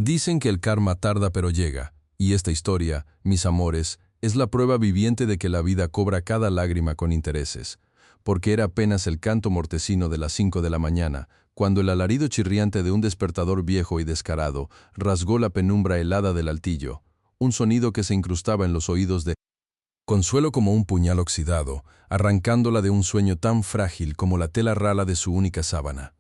Dicen que el karma tarda pero llega, y esta historia, mis amores, es la prueba viviente de que la vida cobra cada lágrima con intereses, porque era apenas el canto mortecino de las 5 de la mañana, cuando el alarido chirriante de un despertador viejo y descarado rasgó la penumbra helada del altillo, un sonido que se incrustaba en los oídos de Consuelo como un puñal oxidado, arrancándola de un sueño tan frágil como la tela rala de su única sábana.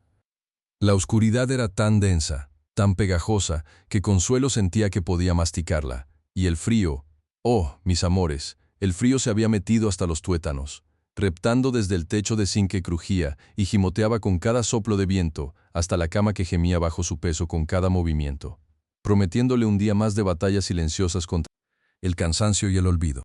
La oscuridad era tan densa, tan pegajosa, que Consuelo sentía que podía masticarla, y el frío, oh, mis amores, el frío se había metido hasta los tuétanos, reptando desde el techo de zinc que crujía y gimoteaba con cada soplo de viento, hasta la cama que gemía bajo su peso con cada movimiento, prometiéndole un día más de batallas silenciosas contra el cansancio y el olvido.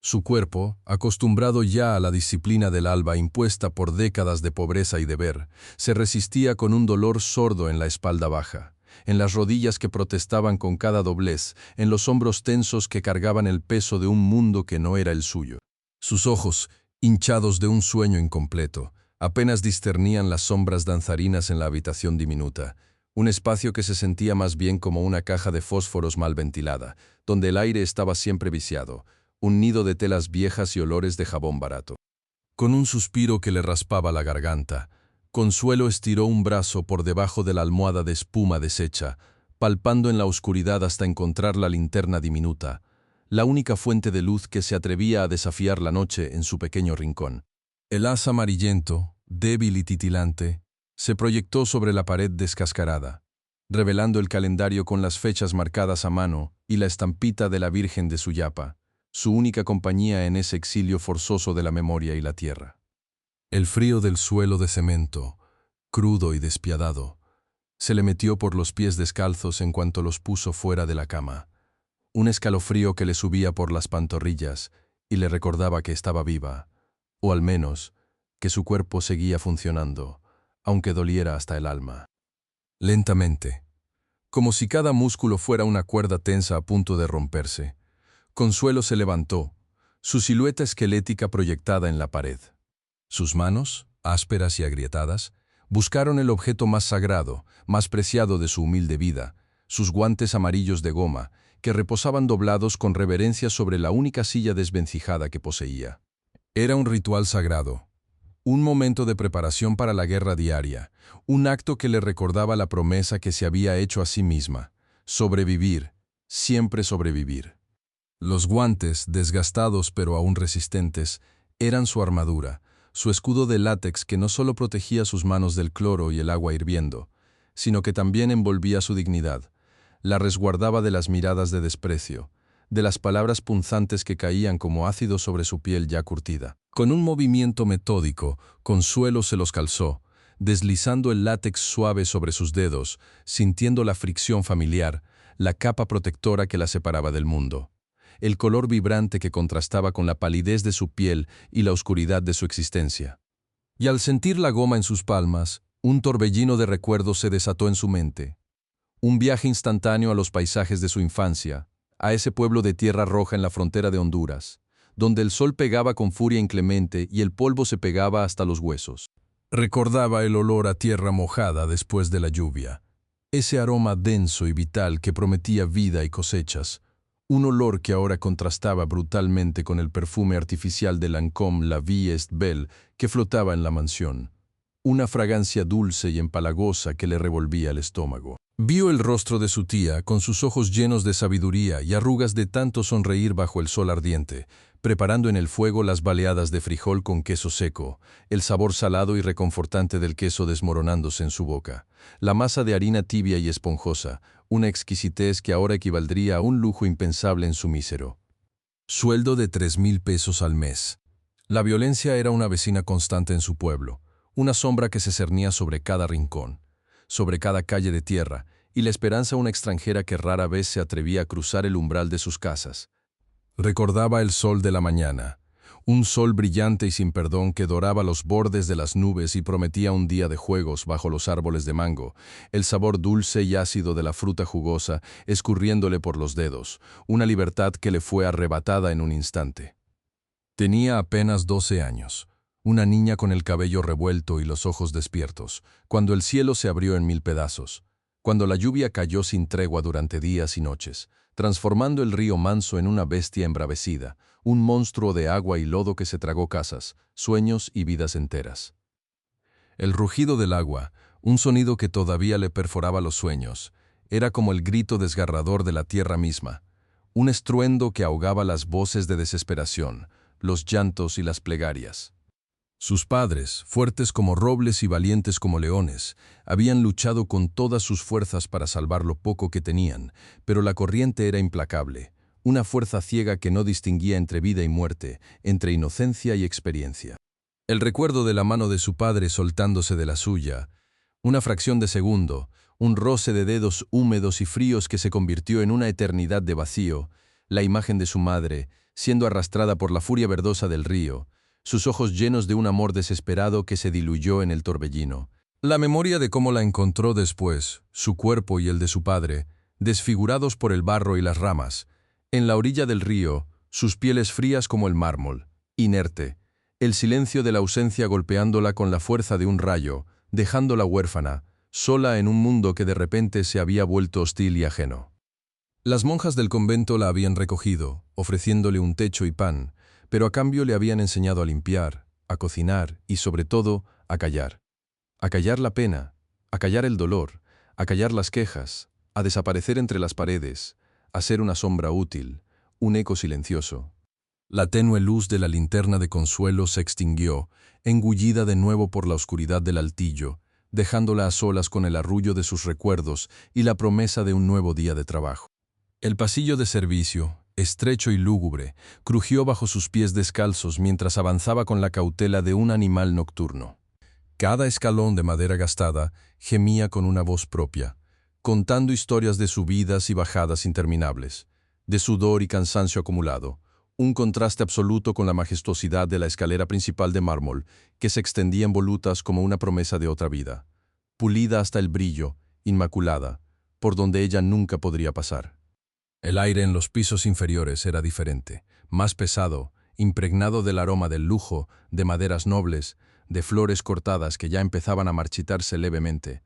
Su cuerpo, acostumbrado ya a la disciplina del alba impuesta por décadas de pobreza y deber, se resistía con un dolor sordo en la espalda baja, en las rodillas que protestaban con cada doblez, en los hombros tensos que cargaban el peso de un mundo que no era el suyo. Sus ojos, hinchados de un sueño incompleto, apenas discernían las sombras danzarinas en la habitación diminuta, un espacio que se sentía más bien como una caja de fósforos mal ventilada, donde el aire estaba siempre viciado, un nido de telas viejas y olores de jabón barato. Con un suspiro que le raspaba la garganta, Consuelo estiró un brazo por debajo de la almohada de espuma deshecha, palpando en la oscuridad hasta encontrar la linterna diminuta, la única fuente de luz que se atrevía a desafiar la noche en su pequeño rincón. El haz amarillento, débil y titilante, se proyectó sobre la pared descascarada, revelando el calendario con las fechas marcadas a mano y la estampita de la Virgen de Suyapa, su única compañía en ese exilio forzoso de la memoria y la tierra. El frío del suelo de cemento, crudo y despiadado, se le metió por los pies descalzos en cuanto los puso fuera de la cama, un escalofrío que le subía por las pantorrillas y le recordaba que estaba viva, o al menos, que su cuerpo seguía funcionando, aunque doliera hasta el alma. Lentamente, como si cada músculo fuera una cuerda tensa a punto de romperse, Consuelo se levantó, su silueta esquelética proyectada en la pared. Sus manos, ásperas y agrietadas, buscaron el objeto más sagrado, más preciado de su humilde vida, sus guantes amarillos de goma, que reposaban doblados con reverencia sobre la única silla desvencijada que poseía. Era un ritual sagrado, un momento de preparación para la guerra diaria, un acto que le recordaba la promesa que se había hecho a sí misma: sobrevivir, siempre sobrevivir. Los guantes, desgastados pero aún resistentes, eran su armadura, su escudo de látex que no solo protegía sus manos del cloro y el agua hirviendo, sino que también envolvía su dignidad, la resguardaba de las miradas de desprecio, de las palabras punzantes que caían como ácido sobre su piel ya curtida. Con un movimiento metódico, Consuelo se los calzó, deslizando el látex suave sobre sus dedos, sintiendo la fricción familiar, la capa protectora que la separaba del mundo, el color vibrante que contrastaba con la palidez de su piel y la oscuridad de su existencia. Y al sentir la goma en sus palmas, un torbellino de recuerdos se desató en su mente. Un viaje instantáneo a los paisajes de su infancia, a ese pueblo de tierra roja en la frontera de Honduras, donde el sol pegaba con furia inclemente y el polvo se pegaba hasta los huesos. Recordaba el olor a tierra mojada después de la lluvia, ese aroma denso y vital que prometía vida y cosechas, un olor que ahora contrastaba brutalmente con el perfume artificial de Lancôme La Vie est Belle que flotaba en la mansión, una fragancia dulce y empalagosa que le revolvía el estómago. Vio el rostro de su tía con sus ojos llenos de sabiduría y arrugas de tanto sonreír bajo el sol ardiente, preparando en el fuego las baleadas de frijol con queso seco, el sabor salado y reconfortante del queso desmoronándose en su boca, la masa de harina tibia y esponjosa, una exquisitez que ahora equivaldría a un lujo impensable en su mísero sueldo de 3,000 pesos al mes. La violencia era una vecina constante en su pueblo, una sombra que se cernía sobre cada rincón, sobre cada calle de tierra, y la esperanza una extranjera que rara vez se atrevía a cruzar el umbral de sus casas. Recordaba el sol de la mañana, un sol brillante y sin perdón que doraba los bordes de las nubes y prometía un día de juegos bajo los árboles de mango, el sabor dulce y ácido de la fruta jugosa escurriéndole por los dedos, una libertad que le fue arrebatada en un instante. Tenía apenas 12 años, una niña con el cabello revuelto y los ojos despiertos, cuando el cielo se abrió en 1000 pedazos. cuando la lluvia cayó sin tregua durante días y noches, transformando el río Manso en una bestia embravecida, un monstruo de agua y lodo que se tragó casas, sueños y vidas enteras. El rugido del agua, un sonido que todavía le perforaba los sueños, era como el grito desgarrador de la tierra misma, un estruendo que ahogaba las voces de desesperación, los llantos y las plegarias. Sus padres, fuertes como robles y valientes como leones, habían luchado con todas sus fuerzas para salvar lo poco que tenían, pero la corriente era implacable, una fuerza ciega que no distinguía entre vida y muerte, entre inocencia y experiencia. El recuerdo de la mano de su padre soltándose de la suya, una fracción de segundo, un roce de dedos húmedos y fríos que se convirtió en una eternidad de vacío, la imagen de su madre, siendo arrastrada por la furia verdosa del río, sus ojos llenos de un amor desesperado que se diluyó en el torbellino. La memoria de cómo la encontró después, su cuerpo y el de su padre, desfigurados por el barro y las ramas, en la orilla del río, sus pieles frías como el mármol, inerte, el silencio de la ausencia golpeándola con la fuerza de un rayo, dejándola huérfana, sola en un mundo que de repente se había vuelto hostil y ajeno. Las monjas del convento la habían recogido, ofreciéndole un techo y pan, pero a cambio le habían enseñado a limpiar, a cocinar y, sobre todo, a callar. A callar la pena, a callar el dolor, a callar las quejas, a desaparecer entre las paredes, a ser una sombra útil, un eco silencioso. La tenue luz de la linterna de consuelo se extinguió, engullida de nuevo por la oscuridad del altillo, dejándola a solas con el arrullo de sus recuerdos y la promesa de un nuevo día de trabajo. El pasillo de servicio, estrecho y lúgubre, crujió bajo sus pies descalzos mientras avanzaba con la cautela de un animal nocturno. Cada escalón de madera gastada gemía con una voz propia, contando historias de subidas y bajadas interminables, de sudor y cansancio acumulado, un contraste absoluto con la majestuosidad de la escalera principal de mármol, que se extendía en volutas como una promesa de otra vida, pulida hasta el brillo, inmaculada, por donde ella nunca podría pasar. El aire en los pisos inferiores era diferente, más pesado, impregnado del aroma del lujo, de maderas nobles, de flores cortadas que ya empezaban a marchitarse levemente,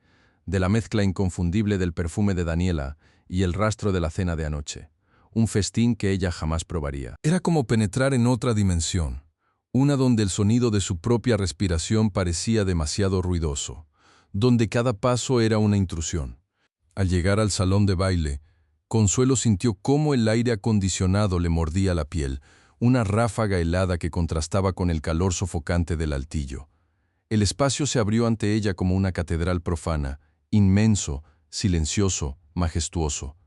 de la mezcla inconfundible del perfume de Daniela y el rastro de la cena de anoche, un festín que ella jamás probaría. Era como penetrar en otra dimensión, una donde el sonido de su propia respiración parecía demasiado ruidoso, donde cada paso era una intrusión. Al llegar al salón de baile, Consuelo sintió cómo el aire acondicionado le mordía la piel, una ráfaga helada que contrastaba con el calor sofocante del altillo. El espacio se abrió ante ella como una catedral profana, inmenso, silencioso, majestuoso.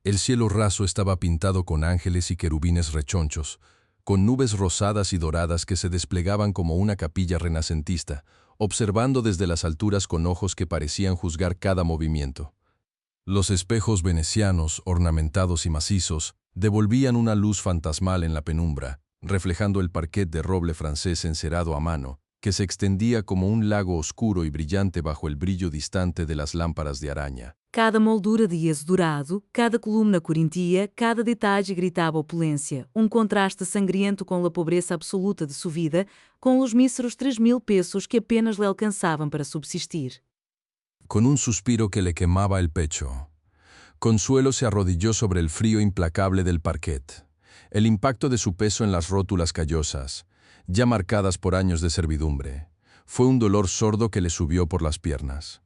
El cielo raso estaba pintado con ángeles y querubines rechonchos, con nubes rosadas y doradas que se desplegaban como una capilla renacentista, observando desde las alturas con ojos que parecían juzgar cada movimiento. Los espejos venecianos, ornamentados y macizos, devolvían una luz fantasmal en la penumbra, reflejando el parquet de roble francés encerado a mano, que se extendía como un lago oscuro y brillante bajo el brillo distante de las lámparas de araña. Cada moldura de êxo dourado, cada columna corintia, cada detalhe gritava opulência, contraste sangriento com a pobreza absoluta de sua vida, com os míseros 3.000 pesos que apenas le alcançavam para subsistir. Con un suspiro que le quemaba el pecho, Consuelo se arrodilló sobre el frío implacable del parquet. El impacto de su peso en las rótulas callosas, ya marcadas por años de servidumbre, fue un dolor sordo que le subió por las piernas.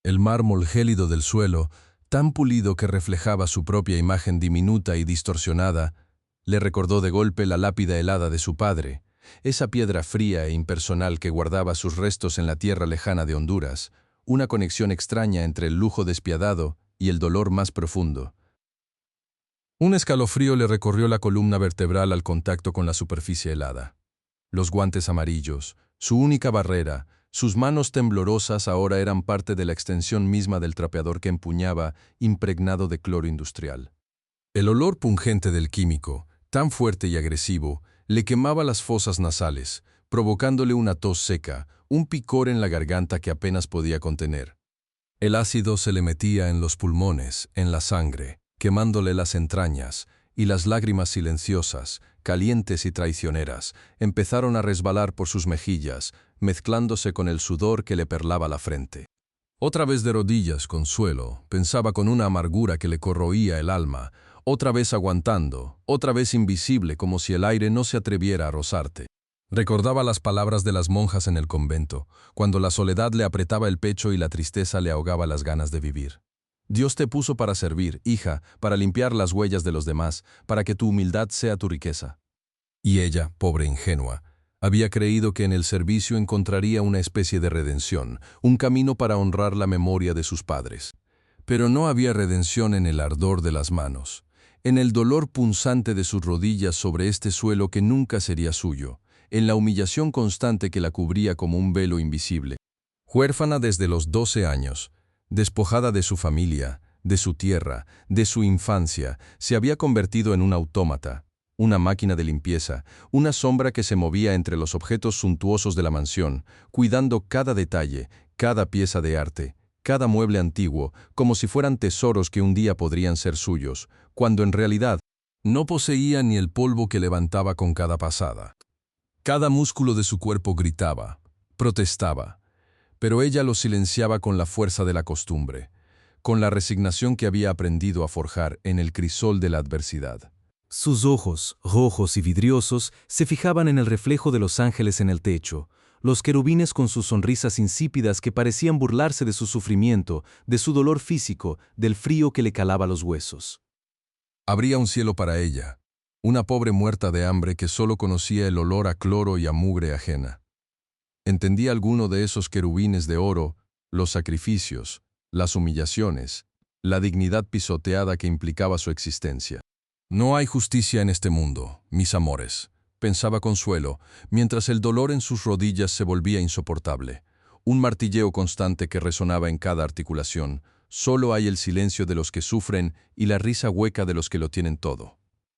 El mármol gélido del suelo, tan pulido que reflejaba su propia imagen diminuta y distorsionada, le recordó de golpe la lápida helada de su padre, esa piedra fría e impersonal que guardaba sus restos en la tierra lejana de Honduras, una conexión extraña entre el lujo despiadado y el dolor más profundo. Un escalofrío le recorrió la columna vertebral al contacto con la superficie helada. Los guantes amarillos, su única barrera, sus manos temblorosas ahora eran parte de la extensión misma del trapeador que empuñaba, impregnado de cloro industrial. El olor pungente del químico, tan fuerte y agresivo, le quemaba las fosas nasales, provocándole una tos seca, un picor en la garganta que apenas podía contener. El ácido se le metía en los pulmones, en la sangre, quemándole las entrañas, y las lágrimas silenciosas, calientes y traicioneras, empezaron a resbalar por sus mejillas, mezclándose con el sudor que le perlaba la frente. Otra vez de rodillas, Consuelo, pensaba con una amargura que le corroía el alma, otra vez aguantando, otra vez invisible como si el aire no se atreviera a rozarte. Recordaba las palabras de las monjas en el convento, cuando la soledad le apretaba el pecho y la tristeza le ahogaba las ganas de vivir. Dios te puso para servir, hija, para limpiar las huellas de los demás, para que tu humildad sea tu riqueza. Y ella, pobre ingenua, había creído que en el servicio encontraría una especie de redención, un camino para honrar la memoria de sus padres. Pero no había redención en el ardor de las manos, en el dolor punzante de sus rodillas sobre este suelo que nunca sería suyo, en la humillación constante que la cubría como un velo invisible. Huérfana desde los 12 años, despojada de su familia, de su tierra, de su infancia, se había convertido en un autómata, una máquina de limpieza, una sombra que se movía entre los objetos suntuosos de la mansión, cuidando cada detalle, cada pieza de arte, cada mueble antiguo, como si fueran tesoros que un día podrían ser suyos, cuando en realidad no poseía ni el polvo que levantaba con cada pasada. Cada músculo de su cuerpo gritaba, protestaba, pero ella lo silenciaba con la fuerza de la costumbre, con la resignación que había aprendido a forjar en el crisol de la adversidad. Sus ojos, rojos y vidriosos, se fijaban en el reflejo de los ángeles en el techo, los querubines con sus sonrisas insípidas que parecían burlarse de su sufrimiento, de su dolor físico, del frío que le calaba los huesos. Habría un cielo para ella, una pobre muerta de hambre que solo conocía el olor a cloro y a mugre ajena. ¿Entendía alguno de esos querubines de oro los sacrificios, las humillaciones, la dignidad pisoteada que implicaba su existencia? No hay justicia en este mundo, mis amores, pensaba Consuelo, mientras el dolor en sus rodillas se volvía insoportable. Un martilleo constante que resonaba en cada articulación. Solo hay el silencio de los que sufren y la risa hueca de los que lo tienen todo.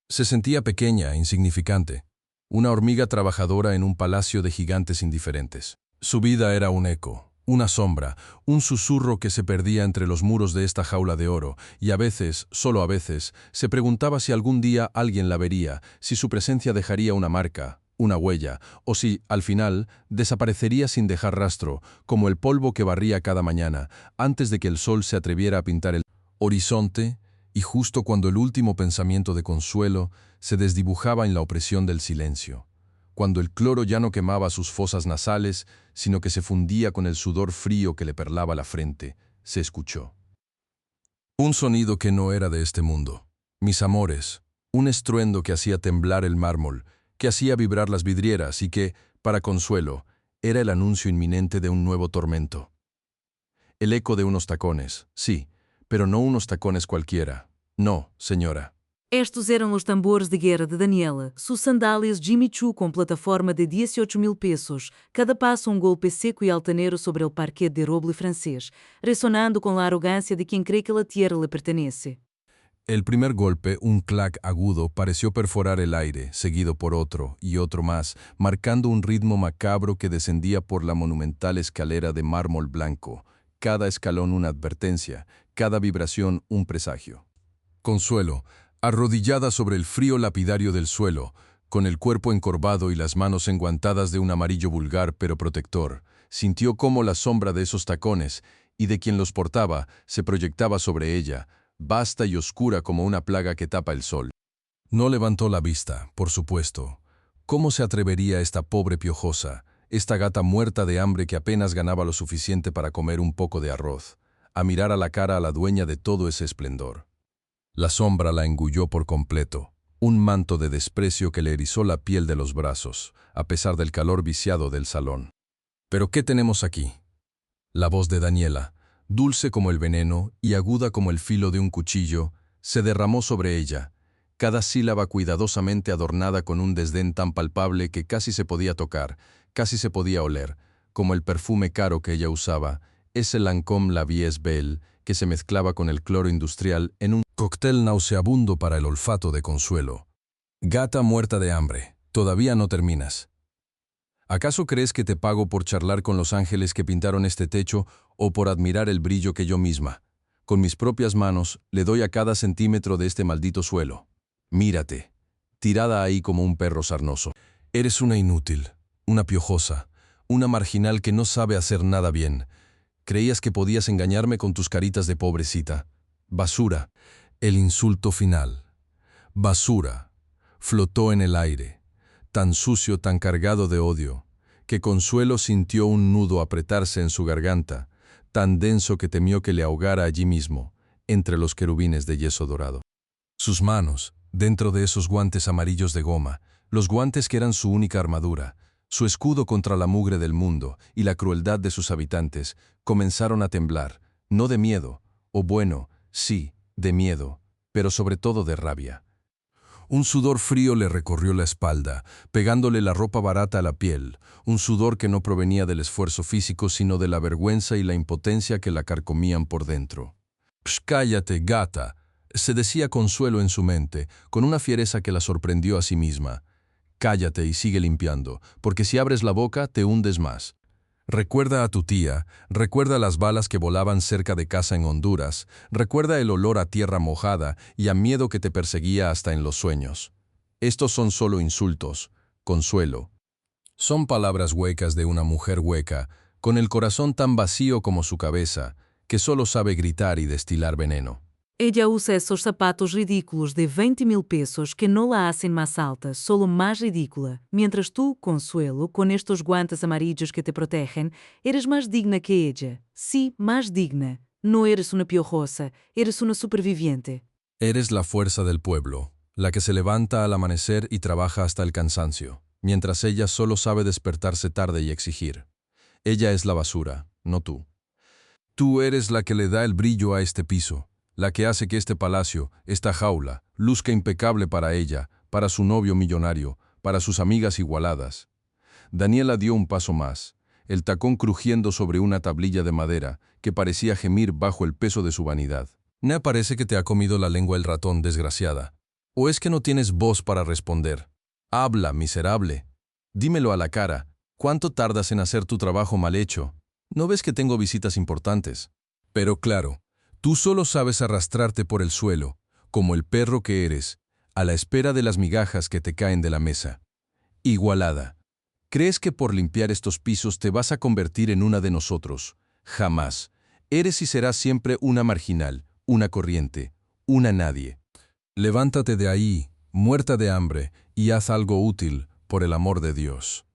Se sentía pequeña, insignificante, una hormiga trabajadora en un palacio de gigantes indiferentes. Su vida era un eco, una sombra, un susurro que se perdía entre los muros de esta jaula de oro, y a veces, solo a veces, se preguntaba si algún día alguien la vería, si su presencia dejaría una marca, una huella, o si, al final, desaparecería sin dejar rastro, como el polvo que barría cada mañana, antes de que el sol se atreviera a pintar el horizonte, y justo cuando el último pensamiento de Consuelo se desdibujaba en la opresión del silencio, cuando el cloro ya no quemaba sus fosas nasales, sino que se fundía con el sudor frío que le perlaba la frente, se escuchó un sonido que no era de este mundo. Mis amores, un estruendo que hacía temblar el mármol, que hacía vibrar las vidrieras y que, para Consuelo, era el anuncio inminente de un nuevo tormento. El eco de unos tacones, sí, pero no unos tacones cualquiera. No, señora. Estes eram os tambores de guerra de Daniela, sus sandálias Jimmy Choo com plataforma de 18.000 pesos, cada passo um golpe seco e altanero sobre el parquet de roble francés, resonando con la arrogancia de quien cree que la tierra le pertenece. El primer golpe, un clac agudo, pareció perforar el aire, seguido por otro y otro más, marcando un ritmo macabro que descendía por la monumental escalera de mármol blanco, cada escalón una advertencia, cada vibración un presagio. Consuelo, arrodillada sobre el frío lapidario del suelo, con el cuerpo encorvado y las manos enguantadas de un amarillo vulgar pero protector, sintió cómo la sombra de esos tacones, y de quien los portaba, se proyectaba sobre ella, vasta y oscura como una plaga que tapa el sol. No levantó la vista, por supuesto. ¿Cómo se atrevería esta pobre piojosa, esta gata muerta de hambre que apenas ganaba lo suficiente para comer un poco de arroz, a mirar a la cara a la dueña de todo ese esplendor? La sombra la engulló por completo, un manto de desprecio que le erizó la piel de los brazos, a pesar del calor viciado del salón. ¿Pero qué tenemos aquí? La voz de Daniela, dulce como el veneno y aguda como el filo de un cuchillo, se derramó sobre ella, cada sílaba cuidadosamente adornada con un desdén tan palpable que casi se podía tocar, casi se podía oler, como el perfume caro que ella usaba, ese Lancôme La Vie est Belle, que se mezclaba con el cloro industrial en un cóctel nauseabundo para el olfato de Consuelo. Gata muerta de hambre, todavía no terminas. ¿Acaso crees que te pago por charlar con los ángeles que pintaron este techo o por admirar el brillo que yo misma, con mis propias manos, le doy a cada centímetro de este maldito suelo? Mírate, tirada ahí como un perro sarnoso. Eres una inútil, una piojosa, una marginal que no sabe hacer nada bien. Creías que podías engañarme con tus caritas de pobrecita. Basura. El insulto final. Basura. Flotó en el aire, tan sucio, tan cargado de odio, que Consuelo sintió un nudo apretarse en su garganta, tan denso que temió que le ahogara allí mismo, entre los querubines de yeso dorado. Sus manos, dentro de esos guantes amarillos de goma, los guantes que eran su única armadura, su escudo contra la mugre del mundo y la crueldad de sus habitantes, comenzaron a temblar, no de miedo, o bueno, sí, de miedo, pero sobre todo de rabia. Un sudor frío le recorrió la espalda, pegándole la ropa barata a la piel, un sudor que no provenía del esfuerzo físico, sino de la vergüenza y la impotencia que la carcomían por dentro. «Psh, cállate, gata», se decía Consuelo en su mente, con una fiereza que la sorprendió a sí misma. «Cállate y sigue limpiando, porque si abres la boca te hundes más. Recuerda a tu tía, recuerda las balas que volaban cerca de casa en Honduras, recuerda el olor a tierra mojada y a miedo que te perseguía hasta en los sueños. Estos son solo insultos, Consuelo. Son palabras huecas de una mujer hueca, con el corazón tan vacío como su cabeza, que solo sabe gritar y destilar veneno». Ella usa esos zapatos ridículos de 20.000 pesos que no la hacen más alta, solo más ridícula, mientras tú, Consuelo, con estos guantes amarillos que te protegen, eres más digna que ella. Sí, más digna. No eres una piojosa, eres una superviviente. Eres la fuerza del pueblo, la que se levanta al amanecer y trabaja hasta el cansancio, mientras ella solo sabe despertarse tarde y exigir. Ella es la basura, no tú. Tú eres la que le da el brillo a este piso, la que hace que este palacio, esta jaula, luzca impecable para ella, para su novio millonario, para sus amigas igualadas. Daniela dio un paso más, el tacón crujiendo sobre una tablilla de madera que parecía gemir bajo el peso de su vanidad. «¿No parece que te ha comido la lengua el ratón, desgraciada? ¿O es que no tienes voz para responder? Habla, miserable. Dímelo a la cara. ¿Cuánto tardas en hacer tu trabajo mal hecho? ¿No ves que tengo visitas importantes?» Pero claro, tú solo sabes arrastrarte por el suelo, como el perro que eres, a la espera de las migajas que te caen de la mesa. Igualada. ¿Crees que por limpiar estos pisos te vas a convertir en una de nosotros? Jamás. Eres y serás siempre una marginal, una corriente, una nadie. Levántate de ahí, muerta de hambre, y haz algo útil, por el amor de Dios.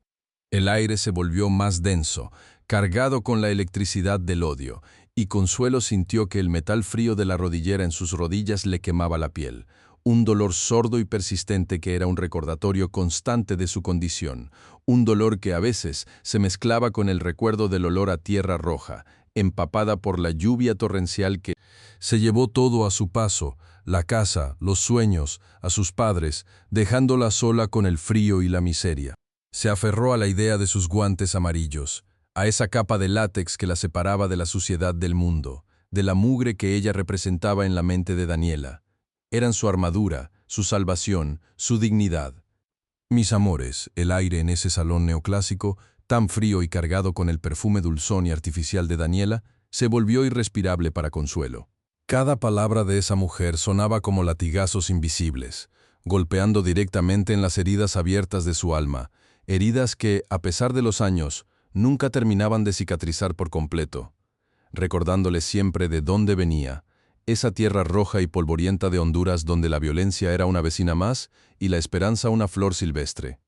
El aire se volvió más denso, cargado con la electricidad del odio, y Consuelo sintió que el metal frío de la rodillera en sus rodillas le quemaba la piel, un dolor sordo y persistente que era un recordatorio constante de su condición, un dolor que a veces se mezclaba con el recuerdo del olor a tierra roja, empapada por la lluvia torrencial que se llevó todo a su paso, la casa, los sueños, a sus padres, dejándola sola con el frío y la miseria. Se aferró a la idea de sus guantes amarillos, a esa capa de látex que la separaba de la suciedad del mundo, de la mugre que ella representaba en la mente de Daniela. Eran su armadura, su salvación, su dignidad. Mis amores, el aire en ese salón neoclásico, tan frío y cargado con el perfume dulzón y artificial de Daniela, se volvió irrespirable para Consuelo. Cada palabra de esa mujer sonaba como latigazos invisibles, golpeando directamente en las heridas abiertas de su alma, heridas que, a pesar de los años, nunca terminaban de cicatrizar por completo, recordándole siempre de dónde venía, esa tierra roja y polvorienta de Honduras donde la violencia era una vecina más y la esperanza una flor silvestre,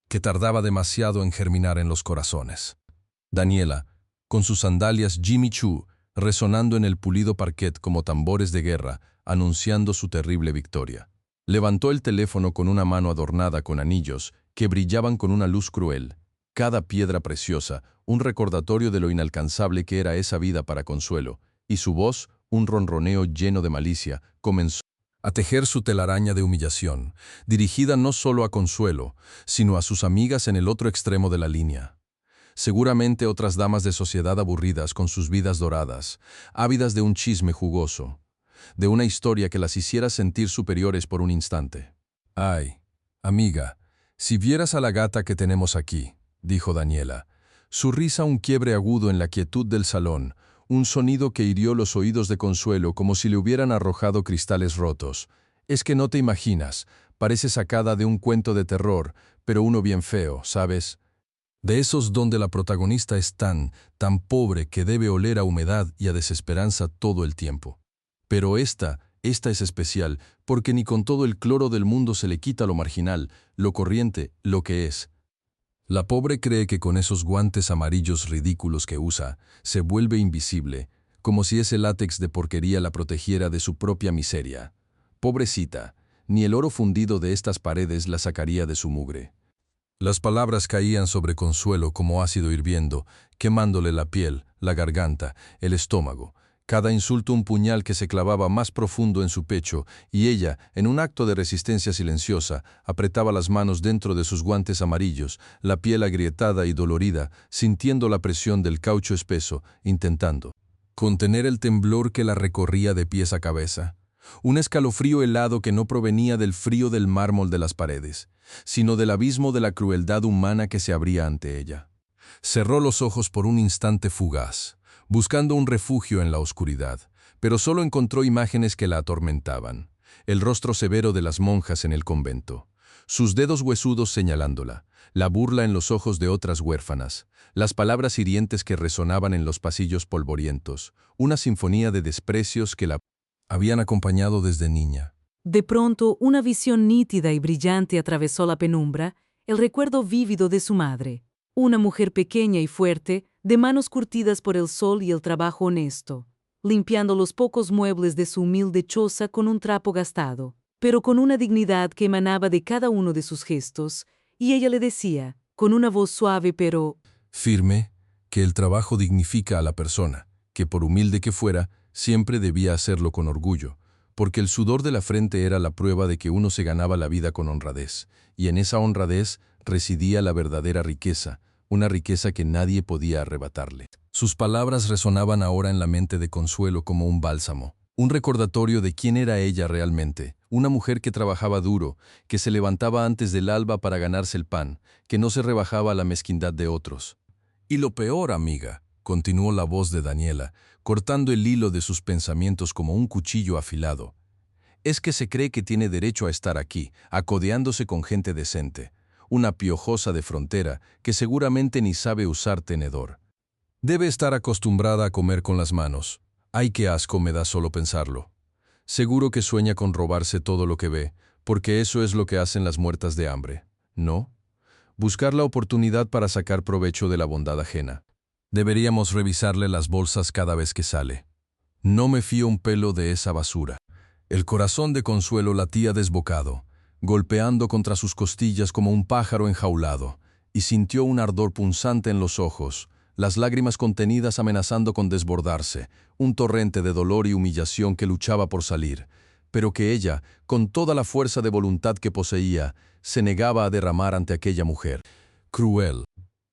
que tardaba demasiado en germinar en los corazones. Daniela, con sus sandalias Jimmy Choo, resonando en el pulido parquet como tambores de guerra, anunciando su terrible victoria. Levantó el teléfono con una mano adornada con anillos que brillaban con una luz cruel, cada piedra preciosa, un recordatorio de lo inalcanzable que era esa vida para Consuelo, y su voz, un ronroneo lleno de malicia, comenzó a tejer su telaraña de humillación, dirigida no solo a Consuelo, sino a sus amigas en el otro extremo de la línea. Seguramente otras damas de sociedad aburridas con sus vidas doradas, ávidas de un chisme jugoso, de una historia que las hiciera sentir superiores por un instante. «Ay, amiga, si vieras a la gata que tenemos aquí», dijo Daniela. Su risa un quiebre agudo en la quietud del salón, un sonido que hirió los oídos de Consuelo como si le hubieran arrojado cristales rotos. «Es que no te imaginas, parece sacada de un cuento de terror, pero uno bien feo, ¿sabes? De esos donde la protagonista es tan pobre que debe oler a humedad y a desesperanza todo el tiempo. Pero esta es especial, porque ni con todo el cloro del mundo se le quita lo marginal, lo corriente, lo que es. La pobre cree que con esos guantes amarillos ridículos que usa, se vuelve invisible, como si ese látex de porquería la protegiera de su propia miseria. Pobrecita, ni el oro fundido de estas paredes la sacaría de su mugre. Las palabras caían sobre Consuelo como ácido hirviendo, quemándole la piel, la garganta, el estómago. Cada insulto un puñal que se clavaba más profundo en su pecho, y ella, en un acto de resistencia silenciosa, apretaba las manos dentro de sus guantes amarillos, la piel agrietada y dolorida, sintiendo la presión del caucho espeso, intentando contener el temblor que la recorría de pies a cabeza. Un escalofrío helado que no provenía del frío del mármol de las paredes, sino del abismo de la crueldad humana que se abría ante ella. Cerró los ojos por un instante fugaz, buscando un refugio en la oscuridad, pero solo encontró imágenes que la atormentaban. El rostro severo de las monjas en el convento, sus dedos huesudos señalándola, la burla en los ojos de otras huérfanas, las palabras hirientes que resonaban en los pasillos polvorientos, una sinfonía de desprecios que la habían acompañado desde niña. De pronto, una visión nítida y brillante atravesó la penumbra, el recuerdo vívido de su madre. Una mujer pequeña y fuerte, de manos curtidas por el sol y el trabajo honesto, limpiando los pocos muebles de su humilde choza con un trapo gastado, pero con una dignidad que emanaba de cada uno de sus gestos, y ella le decía, con una voz suave pero firme, que el trabajo dignifica a la persona, que por humilde que fuera, siempre debía hacerlo con orgullo, porque el sudor de la frente era la prueba de que uno se ganaba la vida con honradez, y en esa honradez residía la verdadera riqueza, una riqueza que nadie podía arrebatarle. Sus palabras resonaban ahora en la mente de Consuelo como un bálsamo, un recordatorio de quién era ella realmente, una mujer que trabajaba duro, que se levantaba antes del alba para ganarse el pan, que no se rebajaba a la mezquindad de otros. Y lo peor, amiga, continuó la voz de Daniela, cortando el hilo de sus pensamientos como un cuchillo afilado, es que se cree que tiene derecho a estar aquí, acodeándose con gente decente, una piojosa de frontera que seguramente ni sabe usar tenedor. Debe estar acostumbrada a comer con las manos. Ay, qué asco me da solo pensarlo. Seguro que sueña con robarse todo lo que ve, porque eso es lo que hacen las muertas de hambre, ¿no? Buscar la oportunidad para sacar provecho de la bondad ajena. Deberíamos revisarle las bolsas cada vez que sale. No me fío un pelo de esa basura. El corazón de Consuelo latía desbocado, golpeando contra sus costillas como un pájaro enjaulado, y sintió un ardor punzante en los ojos, las lágrimas contenidas amenazando con desbordarse, un torrente de dolor y humillación que luchaba por salir, pero que ella, con toda la fuerza de voluntad que poseía, se negaba a derramar ante aquella mujer. Cruel.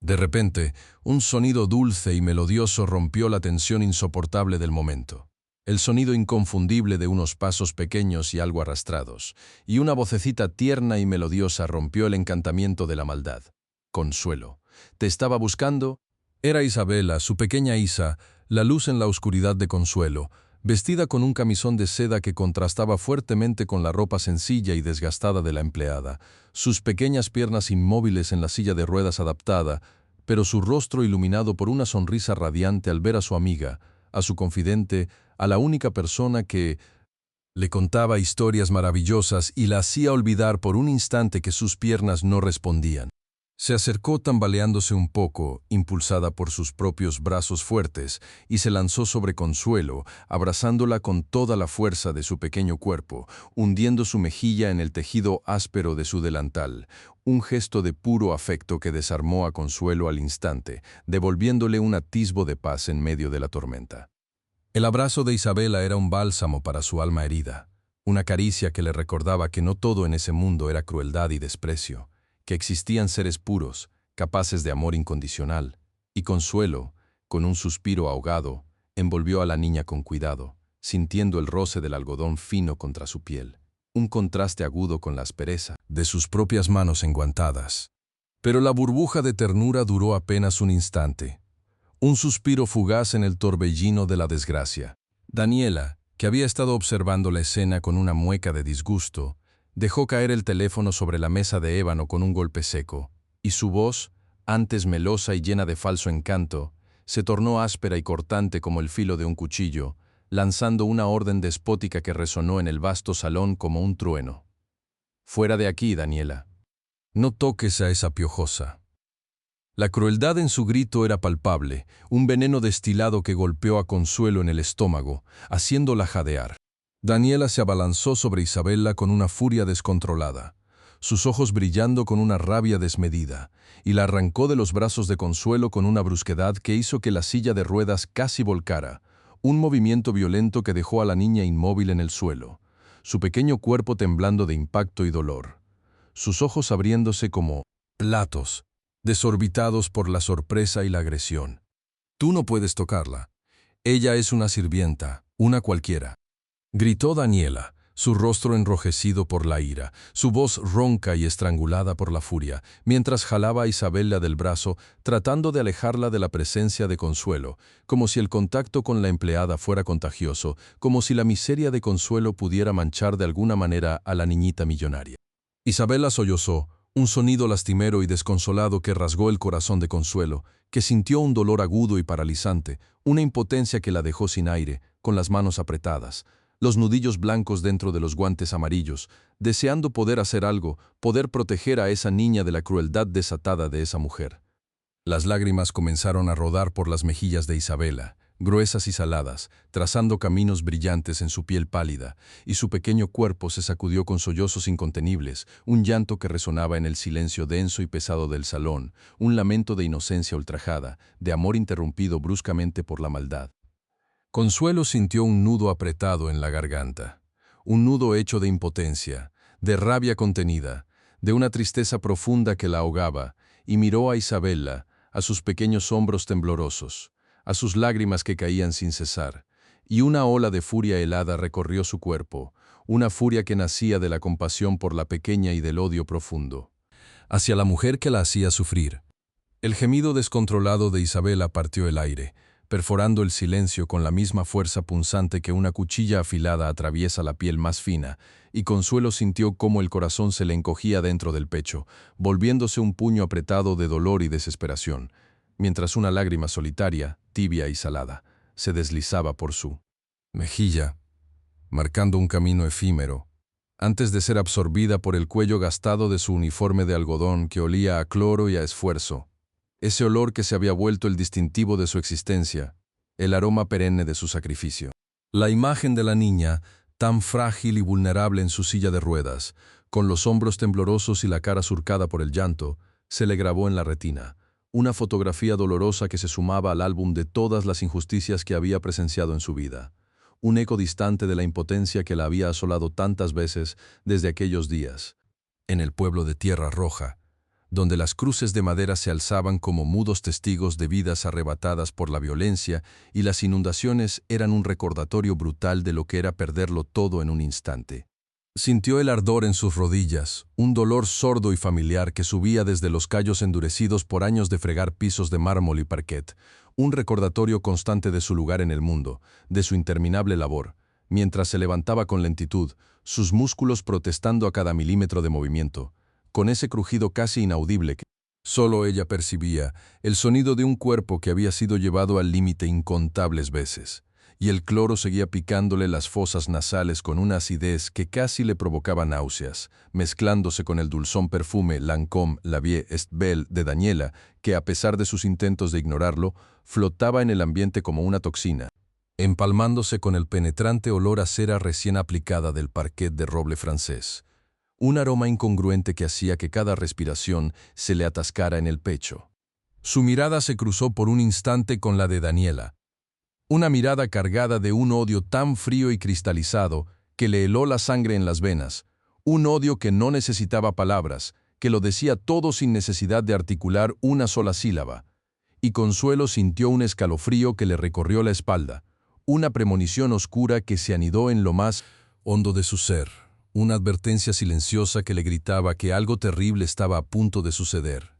De repente, un sonido dulce y melodioso rompió la tensión insoportable del momento. El sonido inconfundible de unos pasos pequeños y algo arrastrados, y una vocecita tierna y melodiosa rompió el encantamiento de la maldad. Consuelo. ¿Te estaba buscando? Era Isabela, su pequeña Isa, la luz en la oscuridad de Consuelo, vestida con un camisón de seda que contrastaba fuertemente con la ropa sencilla y desgastada de la empleada, sus pequeñas piernas inmóviles en la silla de ruedas adaptada, pero su rostro iluminado por una sonrisa radiante al ver a su amiga, a su confidente, a la única persona que le contaba historias maravillosas y la hacía olvidar por un instante que sus piernas no respondían. Se acercó tambaleándose un poco, impulsada por sus propios brazos fuertes, y se lanzó sobre Consuelo, abrazándola con toda la fuerza de su pequeño cuerpo, hundiendo su mejilla en el tejido áspero de su delantal, un gesto de puro afecto que desarmó a Consuelo al instante, devolviéndole un atisbo de paz en medio de la tormenta. El abrazo de Isabela era un bálsamo para su alma herida, una caricia que le recordaba que no todo en ese mundo era crueldad y desprecio, que existían seres puros, capaces de amor incondicional, y Consuelo, con un suspiro ahogado, envolvió a la niña con cuidado, sintiendo el roce del algodón fino contra su piel, un contraste agudo con la aspereza de sus propias manos enguantadas. Pero la burbuja de ternura duró apenas un instante, un suspiro fugaz en el torbellino de la desgracia. Daniela, que había estado observando la escena con una mueca de disgusto, dejó caer el teléfono sobre la mesa de ébano con un golpe seco, y su voz, antes melosa y llena de falso encanto, se tornó áspera y cortante como el filo de un cuchillo, lanzando una orden despótica que resonó en el vasto salón como un trueno. «Fuera de aquí, Daniela. No toques a esa piojosa». La crueldad en su grito era palpable, un veneno destilado que golpeó a Consuelo en el estómago, haciéndola jadear. Daniela se abalanzó sobre Isabela con una furia descontrolada, sus ojos brillando con una rabia desmedida, y la arrancó de los brazos de Consuelo con una brusquedad que hizo que la silla de ruedas casi volcara, un movimiento violento que dejó a la niña inmóvil en el suelo, su pequeño cuerpo temblando de impacto y dolor, sus ojos abriéndose como platos, desorbitados por la sorpresa y la agresión. «Tú no puedes tocarla. Ella es una sirvienta, una cualquiera», gritó Daniela, su rostro enrojecido por la ira, su voz ronca y estrangulada por la furia, mientras jalaba a Isabela del brazo, tratando de alejarla de la presencia de Consuelo, como si el contacto con la empleada fuera contagioso, como si la miseria de Consuelo pudiera manchar de alguna manera a la niñita millonaria. Isabela sollozó, un sonido lastimero y desconsolado que rasgó el corazón de Consuelo, que sintió un dolor agudo y paralizante, una impotencia que la dejó sin aire, con las manos apretadas, los nudillos blancos dentro de los guantes amarillos, deseando poder hacer algo, poder proteger a esa niña de la crueldad desatada de esa mujer. Las lágrimas comenzaron a rodar por las mejillas de Isabela, gruesas y saladas, trazando caminos brillantes en su piel pálida, y su pequeño cuerpo se sacudió con sollozos incontenibles, un llanto que resonaba en el silencio denso y pesado del salón, un lamento de inocencia ultrajada, de amor interrumpido bruscamente por la maldad. Consuelo sintió un nudo apretado en la garganta, un nudo hecho de impotencia, de rabia contenida, de una tristeza profunda que la ahogaba, y miró a Isabela, a sus pequeños hombros temblorosos, a sus lágrimas que caían sin cesar, y una ola de furia helada recorrió su cuerpo, una furia que nacía de la compasión por la pequeña y del odio profundo, hacia la mujer que la hacía sufrir. El gemido descontrolado de Isabela partió el aire, perforando el silencio con la misma fuerza punzante que una cuchilla afilada atraviesa la piel más fina, y Consuelo sintió cómo el corazón se le encogía dentro del pecho, volviéndose un puño apretado de dolor y desesperación, mientras una lágrima solitaria, tibia y salada, se deslizaba por su mejilla, marcando un camino efímero, antes de ser absorbida por el cuello gastado de su uniforme de algodón que olía a cloro y a esfuerzo, ese olor que se había vuelto el distintivo de su existencia, el aroma perenne de su sacrificio. La imagen de la niña, tan frágil y vulnerable en su silla de ruedas, con los hombros temblorosos y la cara surcada por el llanto, se le grabó en la retina, una fotografía dolorosa que se sumaba al álbum de todas las injusticias que había presenciado en su vida, un eco distante de la impotencia que la había asolado tantas veces desde aquellos días, en el pueblo de Tierra Roja, donde las cruces de madera se alzaban como mudos testigos de vidas arrebatadas por la violencia y las inundaciones eran un recordatorio brutal de lo que era perderlo todo en un instante. Sintió el ardor en sus rodillas, un dolor sordo y familiar que subía desde los callos endurecidos por años de fregar pisos de mármol y parquet, un recordatorio constante de su lugar en el mundo, de su interminable labor, mientras se levantaba con lentitud, sus músculos protestando a cada milímetro de movimiento, con ese crujido casi inaudible que solo ella percibía, el sonido de un cuerpo que había sido llevado al límite incontables veces, y el cloro seguía picándole las fosas nasales con una acidez que casi le provocaba náuseas, mezclándose con el dulzón perfume Lancôme La Vie est Belle de Daniela, que a pesar de sus intentos de ignorarlo, flotaba en el ambiente como una toxina, empalmándose con el penetrante olor a cera recién aplicada del parquet de roble francés. Un aroma incongruente que hacía que cada respiración se le atascara en el pecho. Su mirada se cruzó por un instante con la de Daniela. Una mirada cargada de un odio tan frío y cristalizado que le heló la sangre en las venas. Un odio que no necesitaba palabras, que lo decía todo sin necesidad de articular una sola sílaba. Y Consuelo sintió un escalofrío que le recorrió la espalda, una premonición oscura que se anidó en lo más hondo de su ser. Una advertencia silenciosa que le gritaba que algo terrible estaba a punto de suceder,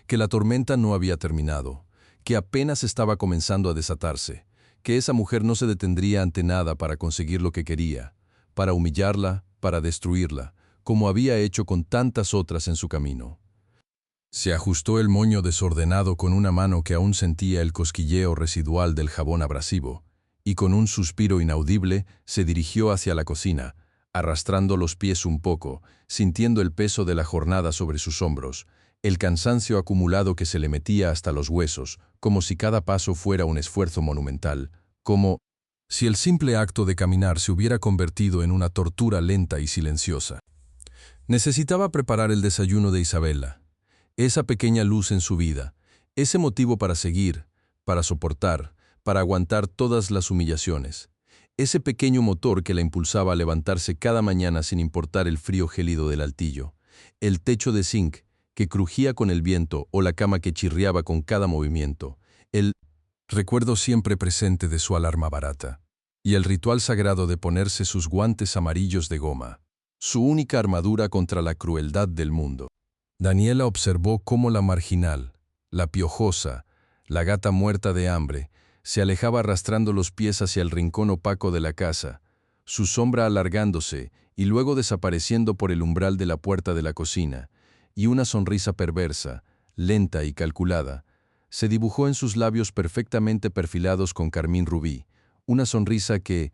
que la tormenta no había terminado, que apenas estaba comenzando a desatarse, que esa mujer no se detendría ante nada para conseguir lo que quería, para humillarla, para destruirla, como había hecho con tantas otras en su camino. Se ajustó el moño desordenado con una mano que aún sentía el cosquilleo residual del jabón abrasivo, y con un suspiro inaudible se dirigió hacia la cocina, arrastrando los pies un poco, sintiendo el peso de la jornada sobre sus hombros, el cansancio acumulado que se le metía hasta los huesos, como si cada paso fuera un esfuerzo monumental, como si el simple acto de caminar se hubiera convertido en una tortura lenta y silenciosa. Necesitaba preparar el desayuno de Isabela, esa pequeña luz en su vida, ese motivo para seguir, para soportar, para aguantar todas las humillaciones, ese pequeño motor que la impulsaba a levantarse cada mañana sin importar el frío gélido del altillo, el techo de zinc que crujía con el viento o la cama que chirriaba con cada movimiento, el recuerdo siempre presente de su alarma barata, y el ritual sagrado de ponerse sus guantes amarillos de goma, su única armadura contra la crueldad del mundo. Daniela observó cómo la marginal, la piojosa, la gata muerta de hambre, se alejaba arrastrando los pies hacia el rincón opaco de la casa, su sombra alargándose y luego desapareciendo por el umbral de la puerta de la cocina, y una sonrisa perversa, lenta y calculada, se dibujó en sus labios perfectamente perfilados con carmín rubí, una sonrisa que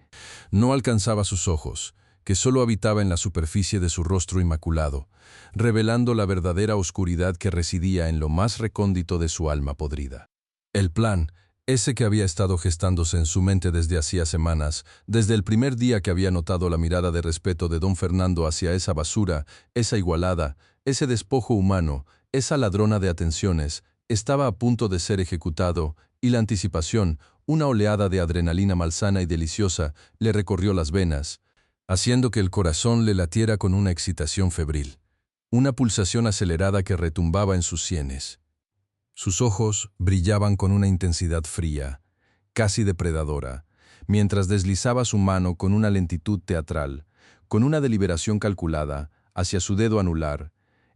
no alcanzaba sus ojos, que solo habitaba en la superficie de su rostro inmaculado, revelando la verdadera oscuridad que residía en lo más recóndito de su alma podrida. El plan, ese que había estado gestándose en su mente desde hacía semanas, desde el primer día que había notado la mirada de respeto de don Fernando hacia esa basura, esa igualada, ese despojo humano, esa ladrona de atenciones, estaba a punto de ser ejecutado, y la anticipación, una oleada de adrenalina malsana y deliciosa, le recorrió las venas, haciendo que el corazón le latiera con una excitación febril, una pulsación acelerada que retumbaba en sus sienes. Sus ojos brillaban con una intensidad fría, casi depredadora, mientras deslizaba su mano con una lentitud teatral, con una deliberación calculada, hacia su dedo anular,